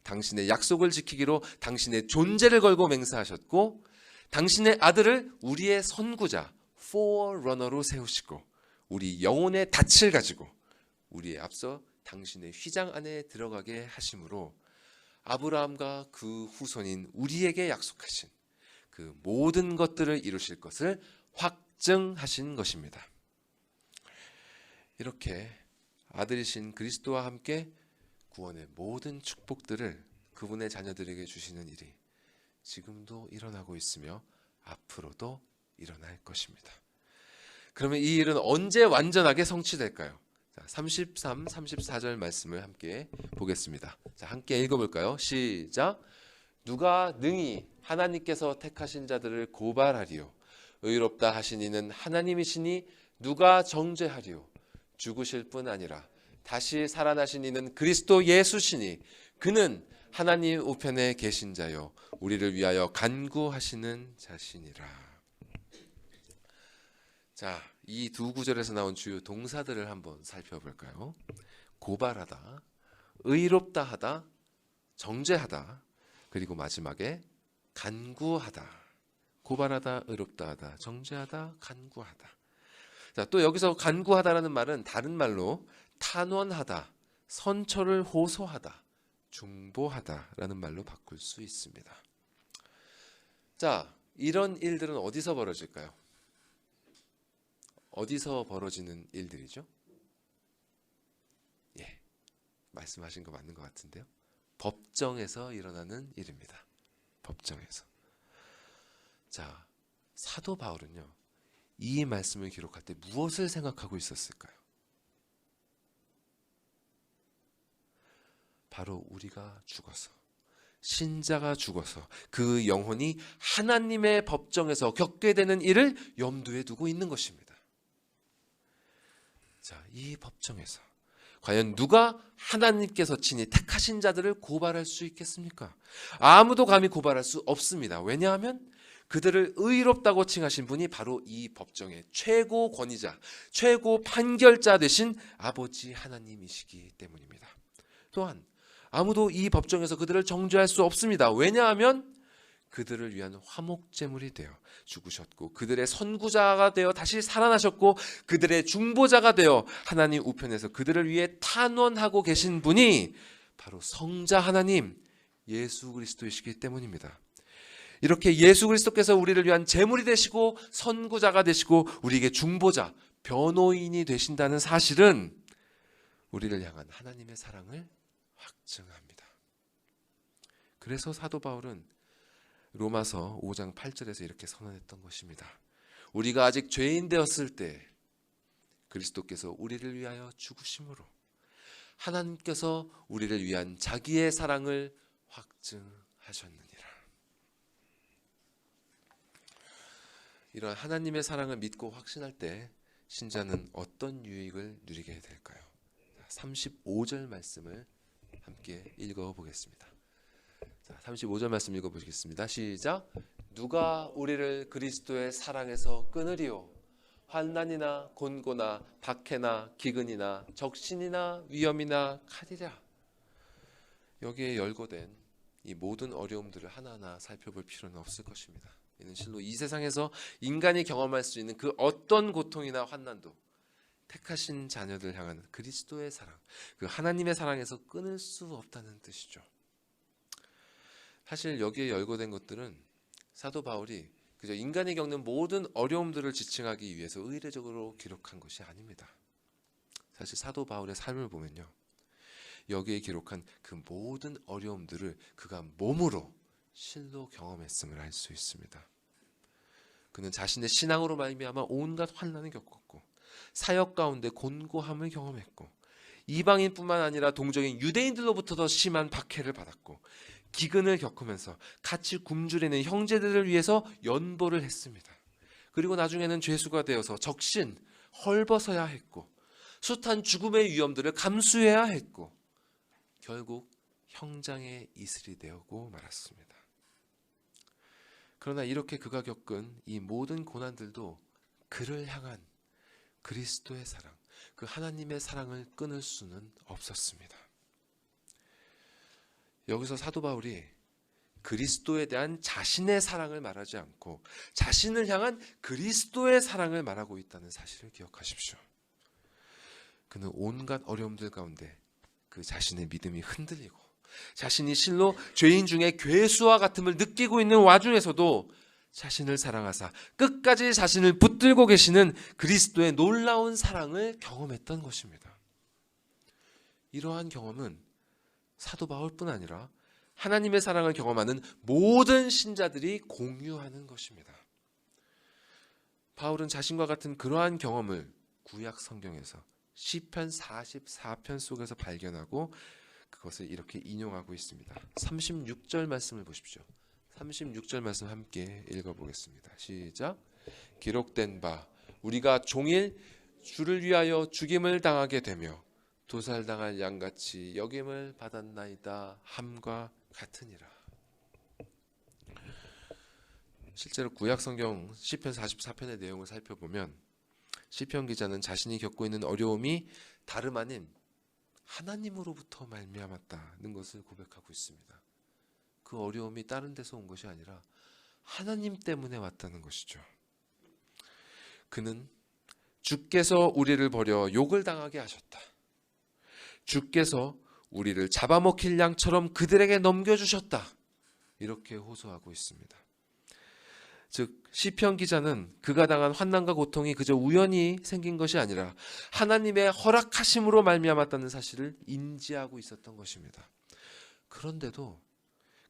당신의 약속을 지키기로 당신의 존재를 걸고 맹세하셨고 당신의 아들을 우리의 선구자, 포어러너로 세우시고 우리 영혼의 닻을 가지고 우리의 앞서 당신의 휘장 안에 들어가게 하심으로 아브라함과 그 후손인 우리에게 약속하신 그 모든 것들을 이루실 것을 확증하신 것입니다. 이렇게 아들이신 그리스도와 함께 구원의 모든 축복들을 그분의 자녀들에게 주시는 일이 지금도 일어나고 있으며 앞으로도 일어날 것입니다. 그러면 이 일은 언제 완전하게 성취될까요? 자, 33, 34절 말씀을 함께 보겠습니다. 자, 함께 읽어볼까요? 시작. 누가 능히 하나님께서 택하신 자들을 고발하리요? 의롭다 하신 이는 하나님이시니 누가 정죄하리요? 죽으실 뿐 아니라 다시 살아나신 이는 그리스도 예수시니 그는 하나님 우편에 계신 자요 우리를 위하여 간구하시는 자시니라. 자, 이 두 구절에서 나온 주요 동사들을 한번 살펴볼까요? 고발하다, 의롭다 하다, 정죄하다, 그리고 마지막에 간구하다. 고발하다, 의롭다 하다, 정죄하다, 간구하다. 자, 또 여기서 간구하다라는 말은 다른 말로 탄원하다, 선처를 호소하다, 중보하다라는 말로 바꿀 수 있습니다. 자, 이런 일들은 어디서 벌어질까요? 어디서 벌어지는 일들이죠? 예, 말씀하신 거 맞는 것 같은데요. 법정에서 일어나는 일입니다. 법정에서. 자, 사도 바울은요, 이 말씀을 기록할 때 무엇을 생각하고 있었을까요? 바로 우리가 죽어서, 신자가 죽어서 그 영혼이 하나님의 법정에서 겪게 되는 일을 염두에 두고 있는 것입니다. 자, 이 법정에서 과연 누가 하나님께서 친히 택하신 자들을 고발할 수 있겠습니까? 아무도 감히 고발할 수 없습니다. 왜냐하면 그들을 의롭다고 칭하신 분이 바로 이 법정의 최고 권위자, 최고 판결자 되신 아버지 하나님이시기 때문입니다. 또한 아무도 이 법정에서 그들을 정죄할 수 없습니다. 왜냐하면 그들을 위한 화목제물이 되어 죽으셨고 그들의 선구자가 되어 다시 살아나셨고 그들의 중보자가 되어 하나님 우편에서 그들을 위해 탄원하고 계신 분이 바로 성자 하나님 예수 그리스도이시기 때문입니다. 이렇게 예수 그리스도께서 우리를 위한 제물이 되시고 선구자가 되시고 우리에게 중보자, 변호인이 되신다는 사실은 우리를 향한 하나님의 사랑을 확증합니다. 그래서 사도 바울은 로마서 5장 8절에서 이렇게 선언했던 것입니다. 우리가 아직 죄인 되었을 때 그리스도께서 우리를 위하여 죽으심으로 하나님께서 우리를 위한 자기의 사랑을 확증하셨느니라. 이런 하나님의 사랑을 믿고 확신할 때 신자는 어떤 유익을 누리게 될까요? 35절 말씀을 함께 읽어보겠습니다. 35절 말씀 읽어보시겠습니다. 시작. 누가 우리를 그리스도의 사랑에서 끊으리요? 환난이나 곤고나 박해나 기근이나 적신이나 위험이나 칼이랴. 여기에 열거된 이 모든 어려움들을 하나하나 살펴볼 필요는 없을 것입니다. 이는 실로 이 세상에서 인간이 경험할 수 있는 그 어떤 고통이나 환난도 택하신 자녀들 향한 그리스도의 사랑, 그 하나님의 사랑에서 끊을 수 없다는 뜻이죠. 사실 여기에 열거된 것들은 사도 바울이 그저 인간이 겪는 모든 어려움들을 지칭하기 위해서 의례적으로 기록한 것이 아닙니다. 사실 사도 바울의 삶을 보면요, 여기에 기록한 그 모든 어려움들을 그가 몸으로 실로 경험했음을 알 수 있습니다. 그는 자신의 신앙으로 말미암아 온갖 환난을 겪었고 사역 가운데 곤고함을 경험했고 이방인뿐만 아니라 동정인 유대인들로부터 더 심한 박해를 받았고 기근을 겪으면서 같이 굶주리는 형제들을 위해서 연보를 했습니다. 그리고 나중에는 죄수가 되어서 적신, 헐벗어야 했고 숱한 죽음의 위험들을 감수해야 했고 결국 형장의 이슬이 되고 말았습니다. 그러나 이렇게 그가 겪은 이 모든 고난들도 그를 향한 그리스도의 사랑, 그 하나님의 사랑을 끊을 수는 없었습니다. 여기서 사도 바울이 그리스도에 대한 자신의 사랑을 말하지 않고 자신을 향한 그리스도의 사랑을 말하고 있다는 사실을 기억하십시오. 그는 온갖 어려움들 가운데 그 자신의 믿음이 흔들리고 자신이 실로 죄인 중에 괴수와 같음을 느끼고 있는 와중에서도 자신을 사랑하사 끝까지 자신을 붙들고 계시는 그리스도의 놀라운 사랑을 경험했던 것입니다. 이러한 경험은 사도 바울뿐 아니라 하나님의 사랑을 경험하는 모든 신자들이 공유하는 것입니다. 바울은 자신과 같은 그러한 경험을 구약 성경에서 시편 44편 속에서 발견하고 그것을 이렇게 인용하고 있습니다. 36절 말씀을 보십시오. 36절 말씀 함께 읽어보겠습니다. 시작. 기록된 바 우리가 종일 주를 위하여 죽임을 당하게 되며 도살당할 양같이 여김을 받았나이다 함과 같으니라. 실제로 구약 성경 시편 44편의 내용을 살펴보면 시편 기자는 자신이 겪고 있는 어려움이 다름 아닌 하나님으로부터 말미암았다는 것을 고백하고 있습니다. 그 어려움이 다른 데서 온 것이 아니라 하나님 때문에 왔다는 것이죠. 그는 주께서 우리를 버려 욕을 당하게 하셨다. 주께서 우리를 잡아먹힐 양처럼 그들에게 넘겨주셨다. 이렇게 호소하고 있습니다. 즉 시편 기자는 그가 당한 환난과 고통이 그저 우연히 생긴 것이 아니라 하나님의 허락하심으로 말미암았다는 사실을 인지하고 있었던 것입니다. 그런데도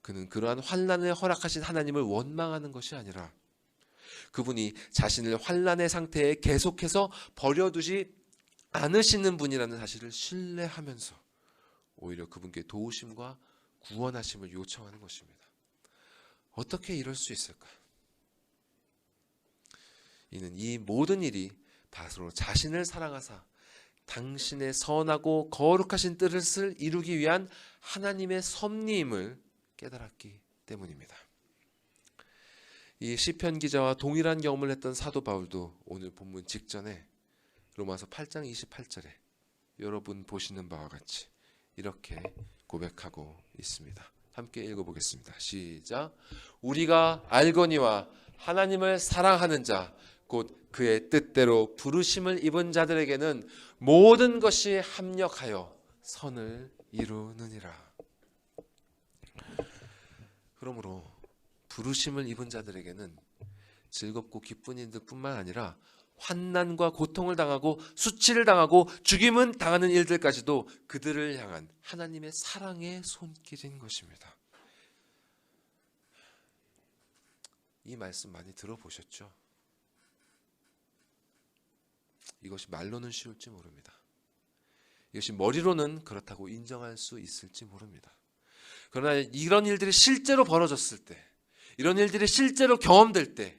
그는 그러한 환난을 허락하신 하나님을 원망하는 것이 아니라 그분이 자신을 환난의 상태에 계속해서 버려두지 않으시는 분이라는 사실을 신뢰하면서 오히려 그분께 도우심과 구원하심을 요청하는 것입니다. 어떻게 이럴 수 있을까? 이는 이 모든 일이 바로 자신을 사랑하사 당신의 선하고 거룩하신 뜻을 이루기 위한 하나님의 섭리임을 깨달았기 때문입니다. 이 시편 기자와 동일한 경험을 했던 사도 바울도 오늘 본문 직전에 로마서 8장 28절에 여러분 보시는 바와 같이 이렇게 고백하고 있습니다. 함께 읽어보겠습니다. 시작. 우리가 알거니와 하나님을 사랑하는 자 곧 그의 뜻대로 부르심을 입은 자들에게는 모든 것이 합력하여 선을 이루느니라. 그러므로 부르심을 입은 자들에게는 즐겁고 기쁜 일들뿐만 아니라 환난과 고통을 당하고 수치를 당하고 죽임을 당하는 일들까지도 그들을 향한 하나님의 사랑의 손길인 것입니다. 이 말씀 많이 들어보셨죠? 이것이 말로는 쉬울지 모릅니다. 이것이 머리로는 그렇다고 인정할 수 있을지 모릅니다. 그러나 이런 일들이 실제로 벌어졌을 때, 이런 일들이 실제로 경험될 때,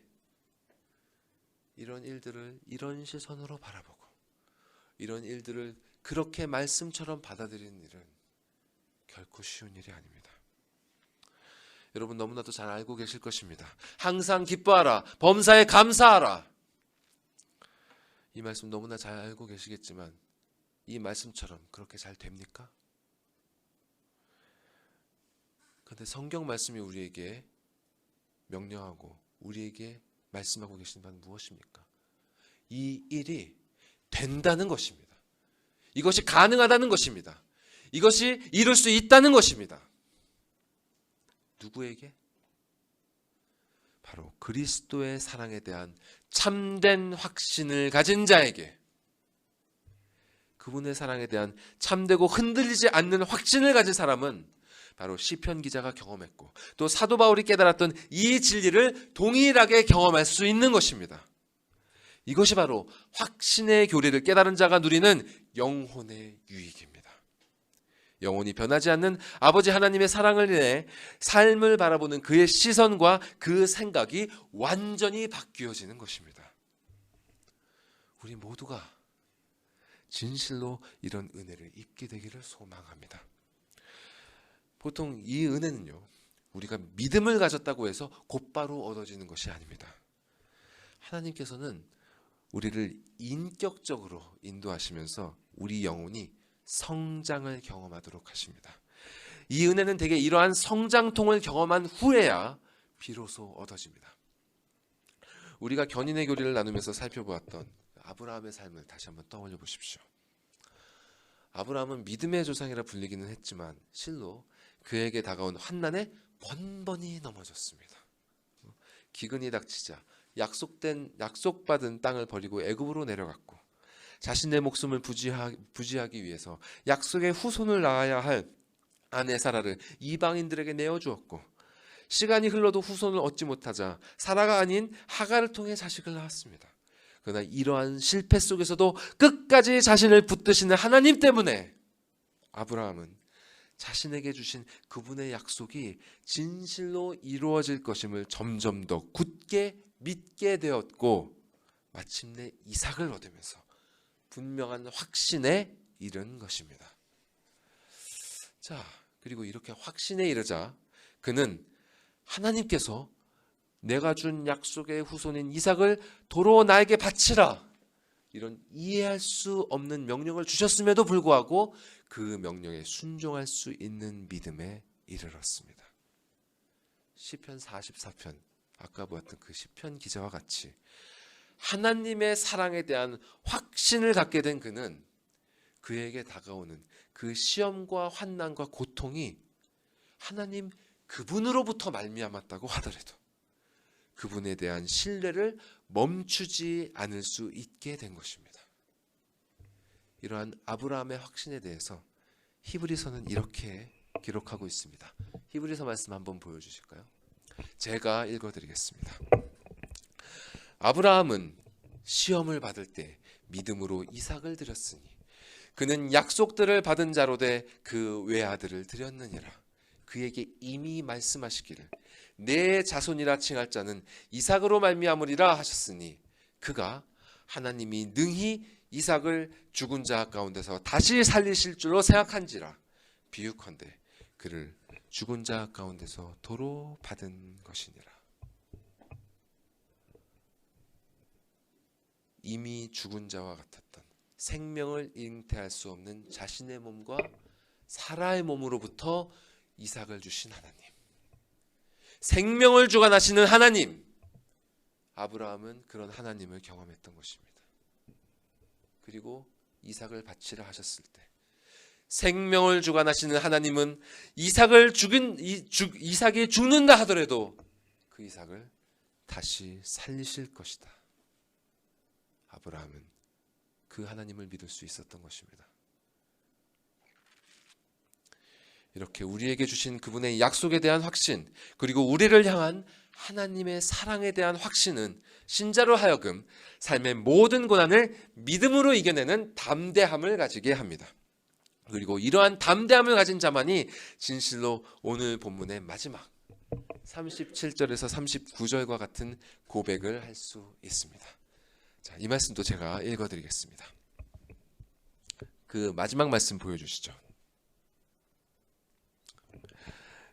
이런 일들을 이런 시선으로 바라보고 이런 일들을 그렇게 말씀처럼 받아들이는 일은 결코 쉬운 일이 아닙니다. 여러분 너무나도 잘 알고 계실 것입니다. 항상 기뻐하라, 범사에 감사하라. 이 말씀 너무나 잘 알고 계시겠지만 이 말씀처럼 그렇게 잘 됩니까? 그런데 성경 말씀이 우리에게 명령하고 우리에게 말씀하고 계신 바는 무엇입니까? 이 일이 된다는 것입니다. 이것이 가능하다는 것입니다. 이것이 이룰 수 있다는 것입니다. 누구에게? 바로 그리스도의 사랑에 대한 참된 확신을 가진 자에게, 그분의 사랑에 대한 참되고 흔들리지 않는 확신을 가진 사람은 바로 시편 기자가 경험했고 또 사도 바울이 깨달았던 이 진리를 동일하게 경험할 수 있는 것입니다. 이것이 바로 확신의 교리를 깨달은 자가 누리는 영혼의 유익입니다. 영혼이 변하지 않는 아버지 하나님의 사랑을 인해 삶을 바라보는 그의 시선과 그 생각이 완전히 바뀌어지는 것입니다. 우리 모두가 진실로 이런 은혜를 입게 되기를 소망합니다. 보통 이 은혜는요, 우리가 믿음을 가졌다고 해서 곧바로 얻어지는 것이 아닙니다. 하나님께서는 우리를 인격적으로 인도하시면서 우리 영혼이 성장을 경험하도록 하십니다. 이 은혜는 대개 이러한 성장통을 경험한 후에야 비로소 얻어집니다. 우리가 견인의 교리를 나누면서 살펴보았던 아브라함의 삶을 다시 한번 떠올려 보십시오. 아브라함은 믿음의 조상이라 불리기는 했지만 실로 그에게 다가온 환난에 번번이 넘어졌습니다. 기근이 닥치자 약속받은 땅을 버리고 애굽으로 내려갔고 자신의 목숨을 부지하기 위해서 약속의 후손을 낳아야 할 아내 사라를 이방인들에게 내어주었고 시간이 흘러도 후손을 얻지 못하자 사라가 아닌 하갈을 통해 자식을 낳았습니다. 그러나 이러한 실패 속에서도 끝까지 자신을 붙드시는 하나님 때문에 아브라함은 자신에게 주신 그분의 약속이 진실로 이루어질 것임을 점점 더 굳게 믿게 되었고 마침내 이삭을 얻으면서 분명한 확신에 이른 것입니다. 자, 그리고 이렇게 확신에 이르자 그는 하나님께서 내가 준 약속의 후손인 이삭을 도로 나에게 바치라, 이런 이해할 수 없는 명령을 주셨음에도 불구하고 그 명령에 순종할 수 있는 믿음에 이르렀습니다. 시편 44편, 아까 보았던 그 시편 기자와 같이 하나님의 사랑에 대한 확신을 갖게 된 그는 그에게 다가오는 그 시험과 환난과 고통이 하나님 그분으로부터 말미암았다고 하더라도 그분에 대한 신뢰를 멈추지 않을 수 있게 된 것입니다. 이러한 아브라함의 확신에 대해서 히브리서는 이렇게 기록하고 있습니다. 히브리서 말씀 한번 보여주실까요? 제가 읽어드리겠습니다. 아브라함은 시험을 받을 때 믿음으로 이삭을 드렸으니 그는 약속들을 받은 자로 돼 그 외아들을 드렸느니라. 그에게 이미 말씀하시기를 내 자손이라 칭할 자는 이삭으로 말미암으리라 하셨으니 그가 하나님이 능히 이삭을 죽은 자 가운데서 다시 살리실 줄로 생각한지라. 비유컨대 그를 죽은 자 가운데서 도로 받은 것이니라. 이미 죽은 자와 같았던 생명을 잉태할 수 없는 자신의 몸과 사라의 몸으로부터 이삭을 주신 하나님, 생명을 주관하시는 하나님, 아브라함은 그런 하나님을 경험했던 것입니다. 그리고 이삭을 바치라 하셨을 때 생명을 주관하시는 하나님은 이삭이 죽는다 하더라도 그 이삭을 다시 살리실 것이다. 아브라함은 그 하나님을 믿을 수 있었던 것입니다. 이렇게 우리에게 주신 그분의 약속에 대한 확신, 그리고 우리를 향한 하나님의 사랑에 대한 확신은 신자로 하여금 삶의 모든 고난을 믿음으로 이겨내는 담대함을 가지게 합니다. 그리고 이러한 담대함을 가진 자만이 진실로 오늘 본문의 마지막 37절에서 39절과 같은 고백을 할 수 있습니다. 자, 이 말씀도 제가 읽어드리겠습니다. 그 마지막 말씀 보여주시죠.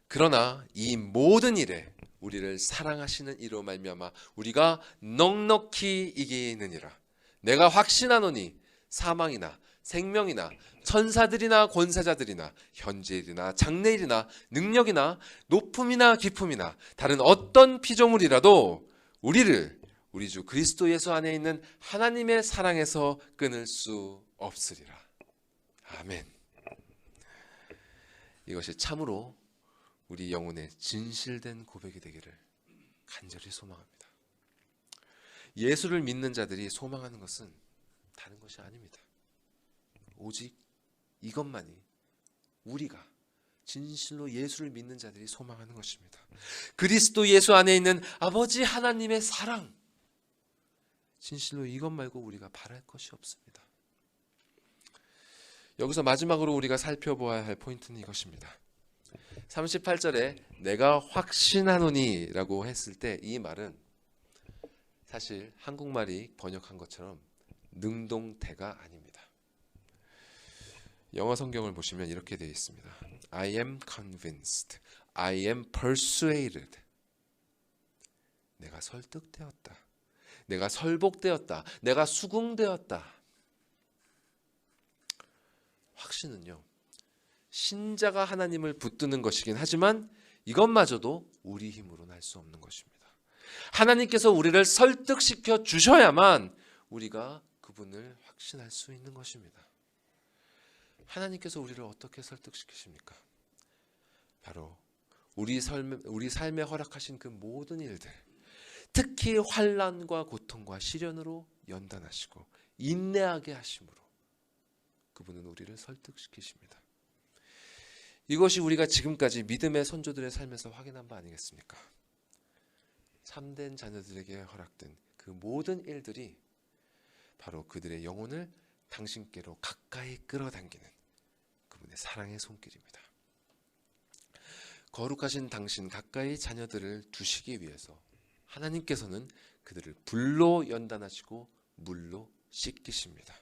그러나 이 모든 일에 우리를 사랑하시는 이로 말미암아 우리가 넉넉히 이기느니라. 내가 확신하노니 사망이나 생명이나 천사들이나 권세자들이나 현재일이나 장래일이나 능력이나 높음이나 깊음이나 다른 어떤 피조물이라도 우리를 우리 주 그리스도 예수 안에 있는 하나님의 사랑에서 끊을 수 없으리라. 아멘. 이것이 참으로 우리 영혼의 진실된 고백이 되기를 간절히 소망합니다. 예수를 믿는 자들이 소망하는 것은 다른 것이 아닙니다. 오직 이것만이 우리가 진실로 예수를 믿는 자들이 소망하는 것입니다. 그리스도 예수 안에 있는 아버지 하나님의 사랑, 진실로 이것 말고 우리가 바랄 것이 없습니다. 여기서 마지막으로 우리가 살펴보아야 할 포인트는 이것입니다. 38절에 내가 확신하노니 라고 했을 때 이 말은 사실 한국말이 번역한 것처럼 능동태가 아닙니다. 영어 성경을 보시면 이렇게 되어 있습니다. I am convinced, I am persuaded. 내가 설득되었다, 내가 설복되었다, 내가 수긍되었다. 확신은요, 신자가 하나님을 붙드는 것이긴 하지만 이것마저도 우리 힘으로는 할 수 없는 것입니다. 하나님께서 우리를 설득시켜 주셔야만 우리가 그분을 확신할 수 있는 것입니다. 하나님께서 우리를 어떻게 설득시키십니까? 바로 우리 삶에 허락하신 그 모든 일들, 특히 환난과 고통과 시련으로 연단하시고 인내하게 하심으로 그분은 우리를 설득시키십니다. 이것이 우리가 지금까지 믿음의 선조들의 삶에서 확인한 바 아니겠습니까? 참된 자녀들에게 허락된 그 모든 일들이 바로 그들의 영혼을 당신께로 가까이 끌어당기는 그분의 사랑의 손길입니다. 거룩하신 당신 가까이 자녀들을 두시기 위해서 하나님께서는 그들을 불로 연단하시고 물로 씻기십니다.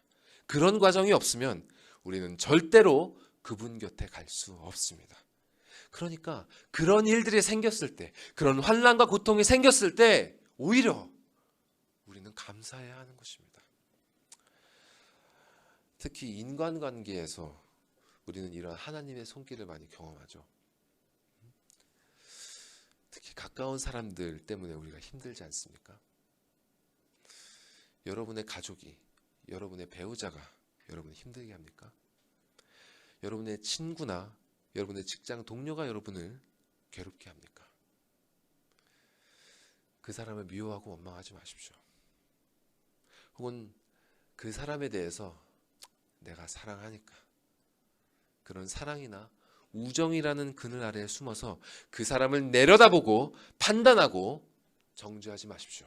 그런 과정이 없으면 우리는 절대로 그분 곁에 갈 수 없습니다. 그러니까 그런 일들이 생겼을 때, 그런 환난과 고통이 생겼을 때 오히려 우리는 감사해야 하는 것입니다. 특히 인간관계에서 우리는 이런 하나님의 손길을 많이 경험하죠. 특히 가까운 사람들 때문에 우리가 힘들지 않습니까? 여러분의 가족이, 여러분의 배우자가 여러분을 힘들게 합니까? 여러분의 친구나 여러분의 직장 동료가 여러분을 괴롭게 합니까? 그 사람을 미워하고 원망하지 마십시오. 혹은 그 사람에 대해서 내가 사랑하니까, 그런 사랑이나 우정이라는 그늘 아래에 숨어서 그 사람을 내려다보고 판단하고 정죄하지 마십시오.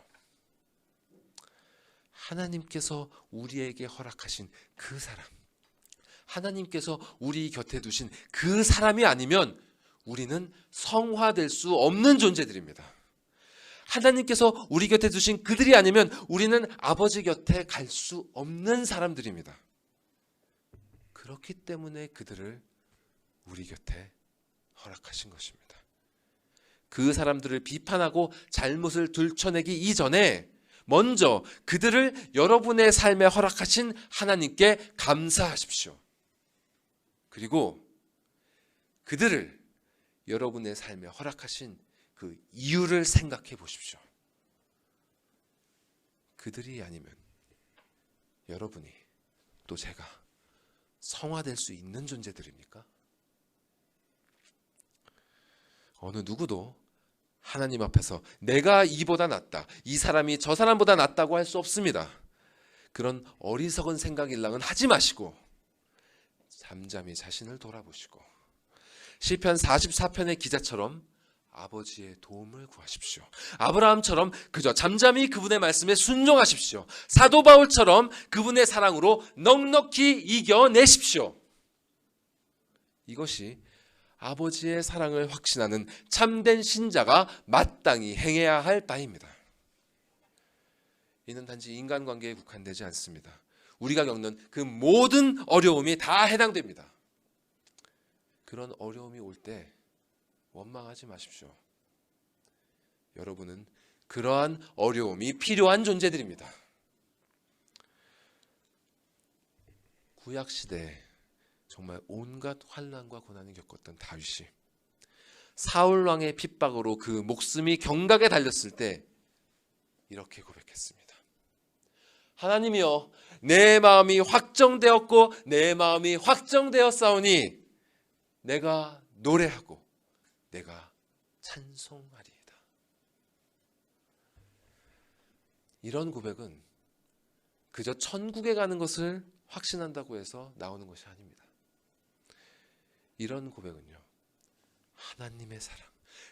하나님께서 우리에게 허락하신 그 사람, 하나님께서 우리 곁에 두신 그 사람이 아니면 우리는 성화될 수 없는 존재들입니다. 하나님께서 우리 곁에 두신 그들이 아니면 우리는 아버지 곁에 갈 수 없는 사람들입니다. 그렇기 때문에 그들을 우리 곁에 허락하신 것입니다. 그 사람들을 비판하고 잘못을 들춰내기 이전에 먼저 그들을 여러분의 삶에 허락하신 하나님께 감사하십시오. 그리고 그들을 여러분의 삶에 허락하신 그 이유를 생각해 보십시오. 그들이 아니면 여러분이 또 제가 성화될 수 있는 존재들입니까? 어느 누구도 하나님 앞에서 내가 이보다 낫다, 이 사람이 저 사람보다 낫다고 할 수 없습니다. 그런 어리석은 생각일랑은 하지 마시고 잠잠히 자신을 돌아보시고 시편 44편의 기자처럼 아버지의 도움을 구하십시오. 아브라함처럼 그저 잠잠히 그분의 말씀에 순종하십시오. 사도 바울처럼 그분의 사랑으로 넉넉히 이겨내십시오. 이것이 아버지의 사랑을 확신하는 참된 신자가 마땅히 행해야 할 바입니다. 이는 단지 인간관계에 국한되지 않습니다. 우리가 겪는 그 모든 어려움이 다 해당됩니다. 그런 어려움이 올 때 원망하지 마십시오. 여러분은 그러한 어려움이 필요한 존재들입니다. 구약시대에 정말 온갖 환난과 고난을 겪었던 다윗이 사울왕의 핍박으로 그 목숨이 경각에 달렸을 때 이렇게 고백했습니다. 하나님이여, 내 마음이 확정되었고 내 마음이 확정되었사오니 내가 노래하고 내가 찬송하리이다. 이런 고백은 그저 천국에 가는 것을 확신한다고 해서 나오는 것이 아닙니다. 이런 고백은요, 하나님의 사랑,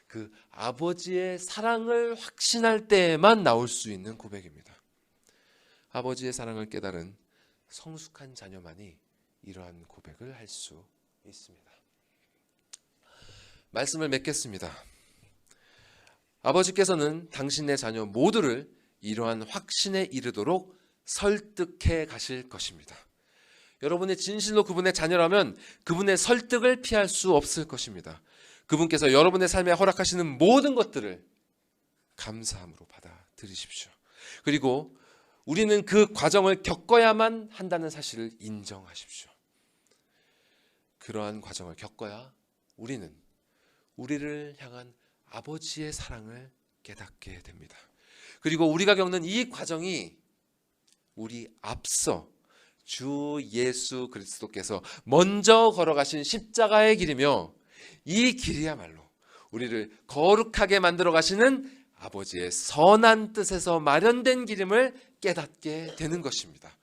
그 아버지의 사랑을 확신할 때에만 나올 수 있는 고백입니다. 아버지의 사랑을 깨달은 성숙한 자녀만이 이러한 고백을 할 수 있습니다. 말씀을 맺겠습니다. 아버지께서는 당신의 자녀 모두를 이러한 확신에 이르도록 설득해 가실 것입니다. 여러분이 진실로 그분의 자녀라면 그분의 설득을 피할 수 없을 것입니다. 그분께서 여러분의 삶에 허락하시는 모든 것들을 감사함으로 받아들이십시오. 그리고 우리는 그 과정을 겪어야만 한다는 사실을 인정하십시오. 그러한 과정을 겪어야 우리는 우리를 향한 아버지의 사랑을 깨닫게 됩니다. 그리고 우리가 겪는 이 과정이 우리 앞서 주 예수 그리스도께서 먼저 걸어가신 십자가의 길이며 이 길이야말로 우리를 거룩하게 만들어 가시는 아버지의 선한 뜻에서 마련된 길임을 깨닫게 되는 것입니다.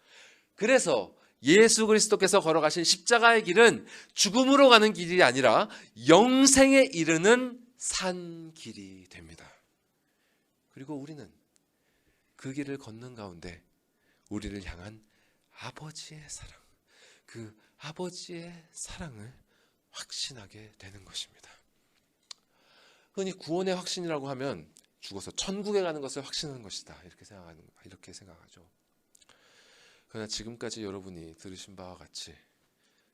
그래서 예수 그리스도께서 걸어가신 십자가의 길은 죽음으로 가는 길이 아니라 영생에 이르는 산 길이 됩니다. 그리고 우리는 그 길을 걷는 가운데 우리를 향한 아버지의 사랑, 그 아버지의 사랑을 확신하게 되는 것입니다. 흔히 구원의 확신이라고 하면 죽어서 천국에 가는 것을 확신하는 것이다, 이렇게 생각하죠. 그러나 지금까지 여러분이 들으신 바와 같이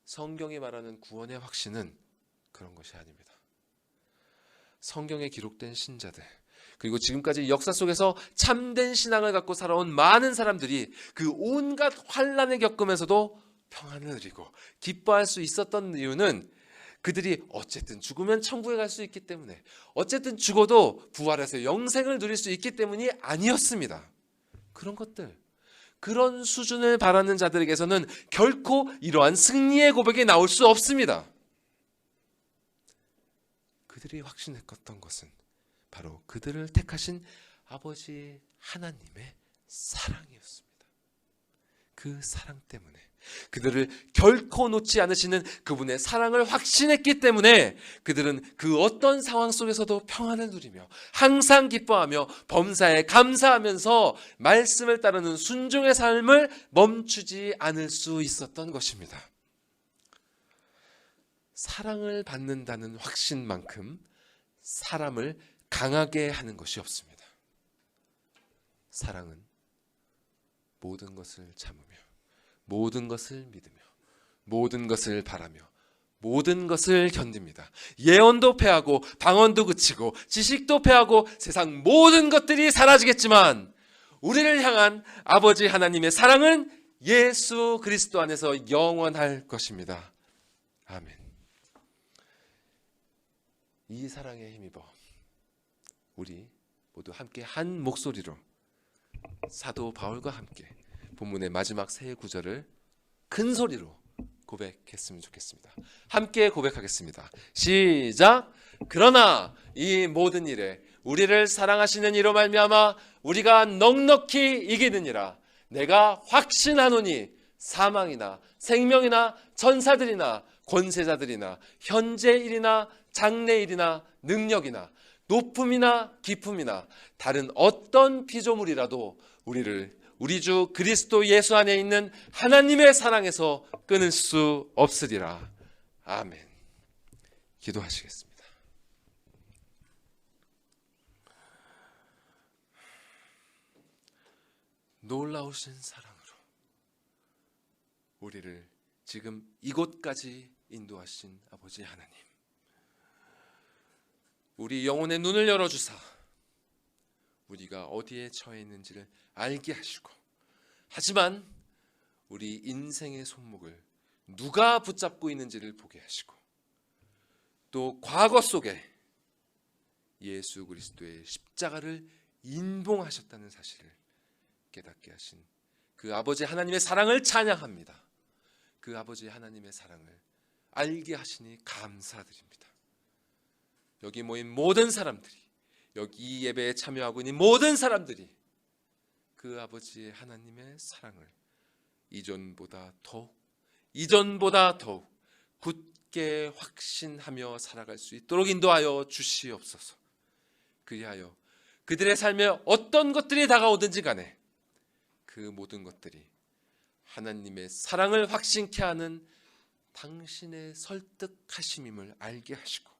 성경이 말하는 구원의 확신은 그런 것이 아닙니다. 성경에 기록된 신자들, 그리고 지금까지 역사 속에서 참된 신앙을 갖고 살아온 많은 사람들이 그 온갖 환난을 겪으면서도 평안을 누리고 기뻐할 수 있었던 이유는 그들이 어쨌든 죽으면 천국에 갈 수 있기 때문에, 어쨌든 죽어도 부활해서 영생을 누릴 수 있기 때문이 아니었습니다. 그런 수준을 바라는 자들에게서는 결코 이러한 승리의 고백이 나올 수 없습니다. 그들이 확신했던 것은 바로 그들을 택하신 아버지 하나님의 사랑이었습니다. 그 사랑 때문에, 그들을 결코 놓지 않으시는 그분의 사랑을 확신했기 때문에 그들은 그 어떤 상황 속에서도 평안을 누리며 항상 기뻐하며 범사에 감사하면서 말씀을 따르는 순종의 삶을 멈추지 않을 수 있었던 것입니다. 사랑을 받는다는 확신만큼 사람을 강하게 하는 것이 없습니다. 사랑은 모든 것을 참으며 모든 것을 믿으며 모든 것을 바라며 모든 것을 견딥니다. 예언도 패하고 방언도 그치고 지식도 패하고 세상 모든 것들이 사라지겠지만 우리를 향한 아버지 하나님의 사랑은 예수 그리스도 안에서 영원할 것입니다. 아멘. 이 사랑에 힘입어 우리 모두 함께 한 목소리로 사도 바울과 함께 본문의 마지막 세 구절을 큰 소리로 고백했으면 좋겠습니다. 함께 고백하겠습니다. 시작. 그러나 이 모든 일에 우리를 사랑하시는 이로 말미암아 우리가 넉넉히 이기느니라. 내가 확신하노니 사망이나 생명이나 천사들이나 권세자들이나 현재일이나 장래일이나 능력이나 높음이나 깊음이나 다른 어떤 피조물이라도 우리를 우리 주 그리스도 예수 안에 있는 하나님의 사랑에서 끊을 수 없으리라. 아멘. 기도하시겠습니다. 놀라우신 사랑으로 우리를 지금 이곳까지 인도하신 아버지 하나님, 우리 영혼의 눈을 열어주사 우리가 어디에 처해 있는지를 알게 하시고, 하지만 우리 인생의 손목을 누가 붙잡고 있는지를 보게 하시고, 또 과거 속에 예수 그리스도의 십자가를 인봉하셨다는 사실을 깨닫게 하신 그 아버지 하나님의 사랑을 찬양합니다. 그 아버지 하나님의 사랑을 알게 하시니 감사드립니다. 여기 모인 모든 사람들이, 여기 예배에 참여하고 있는 모든 사람들이 그 아버지 하나님의 사랑을 이전보다 더욱 굳게 확신하며 살아갈 수 있도록 인도하여 주시옵소서. 그리하여 그들의 삶에 어떤 것들이 다가오든지 간에 그 모든 것들이 하나님의 사랑을 확신케 하는 당신의 설득하심임을 알게 하시고,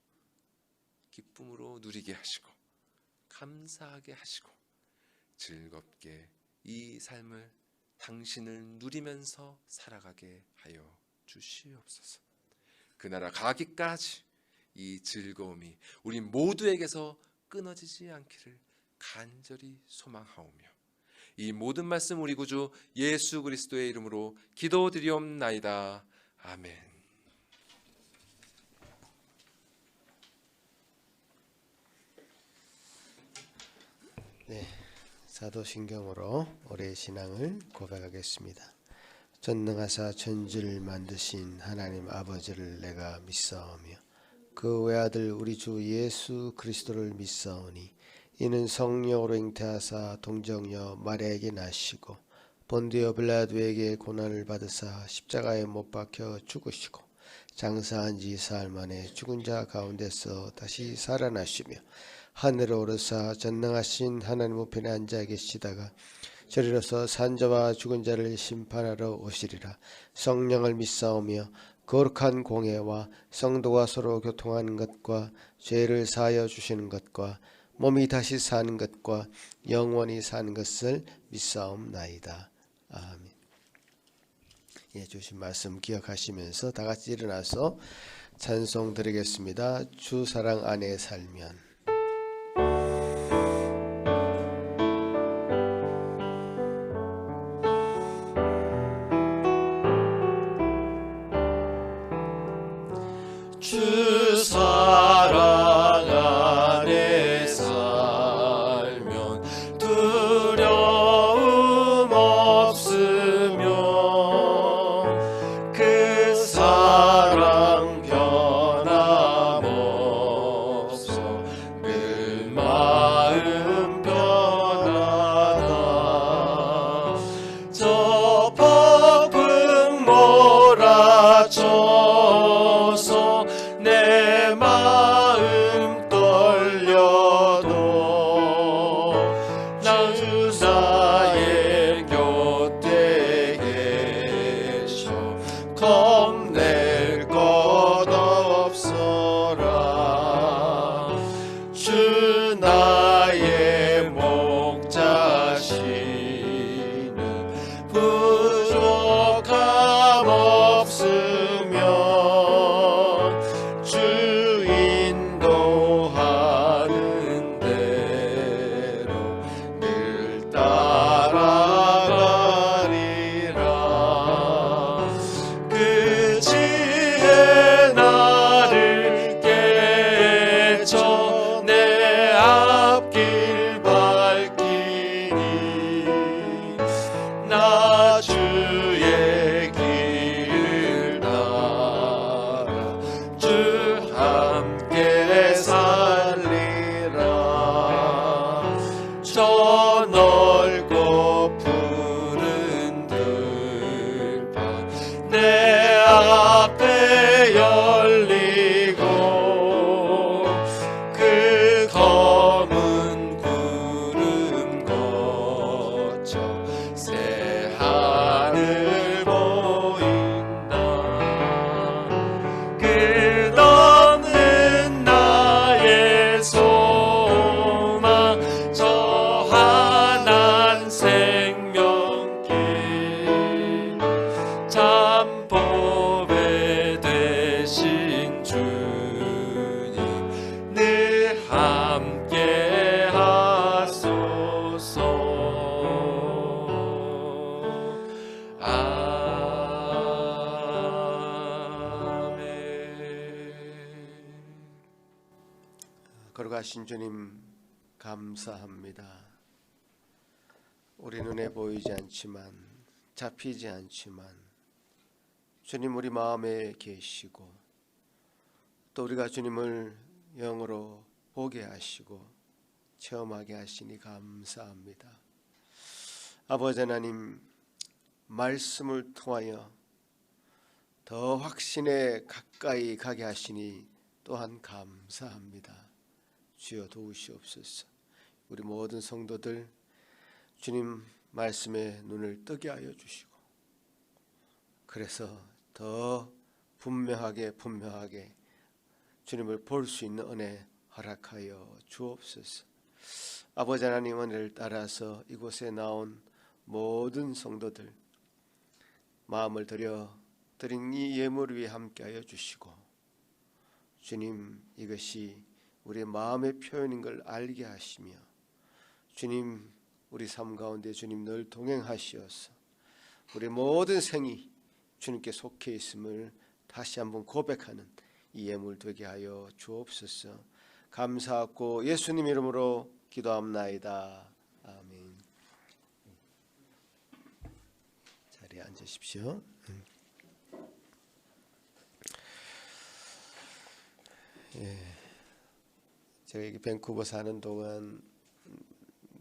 기쁨으로 누리게 하시고, 감사하게 하시고, 즐겁게 이 삶을 당신을 누리면서 살아가게 하여 주시옵소서. 그 나라 가기까지 이 즐거움이 우리 모두에게서 끊어지지 않기를 간절히 소망하오며, 이 모든 말씀 우리 구주 예수 그리스도의 이름으로 기도드리옵나이다. 아멘. 네, 사도신경으로 우리의 신앙을 고백하겠습니다. 전능하사 천지를 만드신 하나님 아버지를 내가 믿사오며 그 외아들 우리 주 예수 그리스도를 믿사오니 이는 성령으로 잉태하사 동정녀 마리아에게 나시고 본디오 빌라도에게 고난을 받으사 십자가에 못 박혀 죽으시고 장사한 지 사흘 만에 죽은 자 가운데서 다시 살아나시며 하늘에 오르사 전능하신 하나님 우편에 앉아 계시다가 저리로서 산자와 죽은 자를 심판하러 오시리라. 성령을 믿사오며 거룩한 공회와 성도가 서로 교통하는 것과 죄를 사하여 주시는 것과 몸이 다시 사는 것과 영원히 사는 것을 믿사옵나이다. 아멘. 예, 주신 말씀 기억하시면서 다 같이 일어나서 찬송 드리겠습니다. 주 사랑 안에 살면. 주 사랑 안에 살면 두려움 없으며 그 사랑 변함없어 그 마음 변하다. 저 폭풍 몰아쳐서 내 마음 떨려도 주 나의 곁에 계셔 겁낼 것 없어라. 주 나의 목자시는 부족함 없으며 주 인도하는 대로 늘 따라 참 보배 되신 주님 늘 함께 하소서. 걸어가신 주님 감사합니다. 우리 눈에 보이지 않지만, 잡히지 않지만 주님 우리 마음에 계시고, 또 우리가 주님을 영으로 보게 하시고 체험하게 하시니 감사합니다. 아버지 하나님, 말씀을 통하여 더 확신에 가까이 가게 하시니 또한 감사합니다. 주여 도우시옵소서. 우리 모든 성도들 주님 말씀에 눈을 뜨게 하여 주시고, 그래서 더 분명하게 주님을 볼 수 있는 은혜 허락하여 주옵소서. 아버지 하나님, 은혜를 따라서 이곳에 나온 모든 성도들 마음을 드린 이 예물 위에 함께하여 주시고, 주님 이것이 우리의 마음의 표현인 걸 알게 하시며, 주님 우리 삶 가운데 주님 늘 동행하시어서 우리 모든 생이 주님께 속해 있음을 다시 한번 고백하는 이 예물 되게 하여 주옵소서. 감사하고 예수님 이름으로 기도합나이다. 아멘. 자리에 앉으십시오. 제가 여기 밴쿠버 사는 동안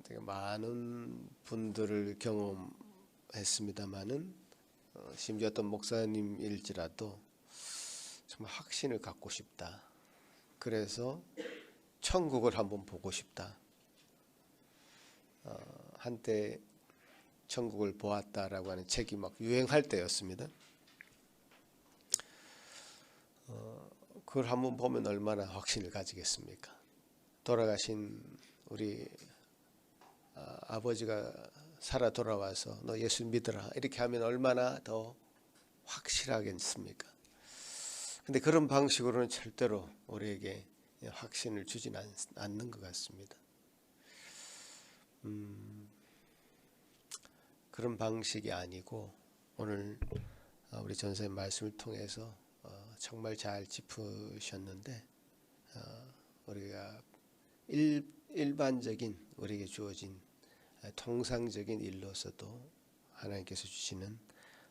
되게 많은 분들을 경험했습니다마는 심지어 어떤 목사님일지라도 정말 확신을 갖고 싶다. 그래서 천국을 한번 보고 싶다. 한때 천국을 보았다라고 하는 책이 막 유행할 때였습니다. 그걸 한번 보면 얼마나 확신을 가지겠습니까? 돌아가신 우리 아버지가 살아 돌아와서 너 예수 믿으라 이렇게 하면 얼마나 더 확실하겠습니까? 근데 그런 방식으로는 절대로 우리에게 확신을 주진 않는 것 같습니다. 그런 방식이 아니고 오늘 우리 전사님 말씀을 통해서 정말 잘 짚으셨는데, 우리가 일반적인 우리에게 주어진 통상적인 일로서도 하나님께서 주시는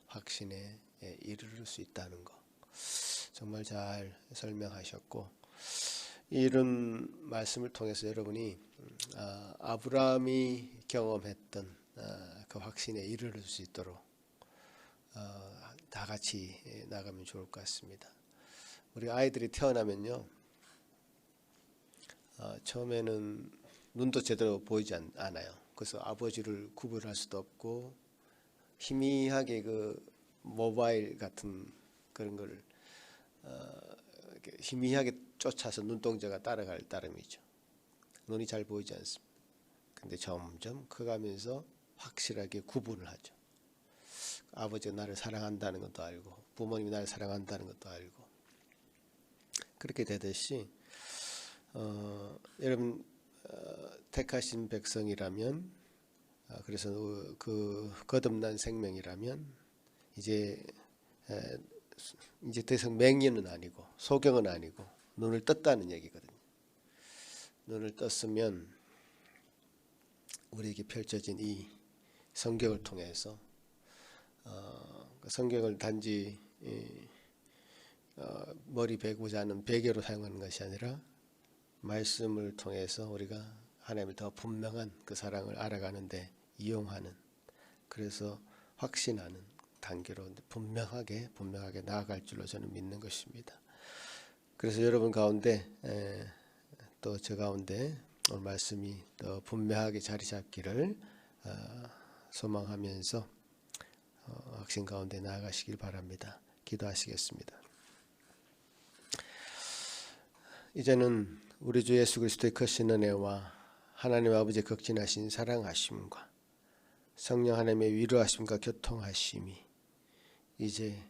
확신에 이르를 수 있다는 거 정말 잘 설명하셨고, 이런 말씀을 통해서 여러분이 아브라함이 경험했던 그 확신에 이르를 수 있도록 다 같이 나가면 좋을 것 같습니다. 우리 아이들이 태어나면요, 처음에는 눈도 제대로 보이지 않아요. 그래서 아버지를 구별할 수도 없고 희미하게 그 모바일 같은 그런 걸 희미하게 쫓아서 눈동자가 따라갈 따름이죠. 눈이 잘 보이지 않습니다. 근데 점점 커가면서 확실하게 구분을 하죠. 아버지가 나를 사랑한다는 것도 알고 부모님이 나를 사랑한다는 것도 알고, 그렇게 되듯이 여러분 택하신 백성이라면, 그래서 그 거듭난 생명이라면 이제 더 이상 맹인은 아니고 소경은 아니고 눈을 떴다는 얘기거든요. 눈을 떴으면 우리에게 펼쳐진 이 성경을 통해서 성경을 단지 머리 베고자 하는 베개로 사용하는 것이 아니라 말씀을 통해서 우리가 하나님을 더 분명한 그 사랑을 알아가는데 이용하는, 그래서 확신하는 단계로 분명하게 나아갈 줄로 저는 믿는 것입니다. 그래서 여러분 가운데 또 저 가운데 오늘 말씀이 더 분명하게 자리 잡기를 소망하면서 확신 가운데 나아가시길 바랍니다. 기도하시겠습니다. 이제는 우리 주 예수 그리스도의 크신 은혜와 하나님 아버지의 극진하신 사랑하심과 성령 하나님의 위로하심과 교통하심이 이제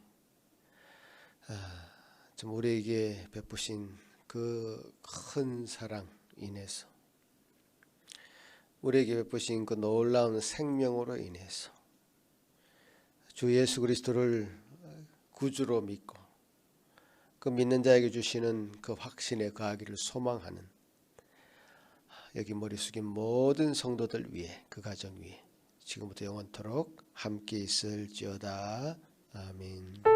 좀 우리에게 베푸신 그 큰 사랑 인해서, 우리에게 베푸신 그 놀라운 생명으로 인해서 주 예수 그리스도를 구주로 믿고 그 믿는 자에게 주시는 그 확신에 거하기를 소망하는 여기 머리 숙인 모든 성도들 위해, 그 가정 위에 지금부터 영원토록 함께 있을지어다. 아멘.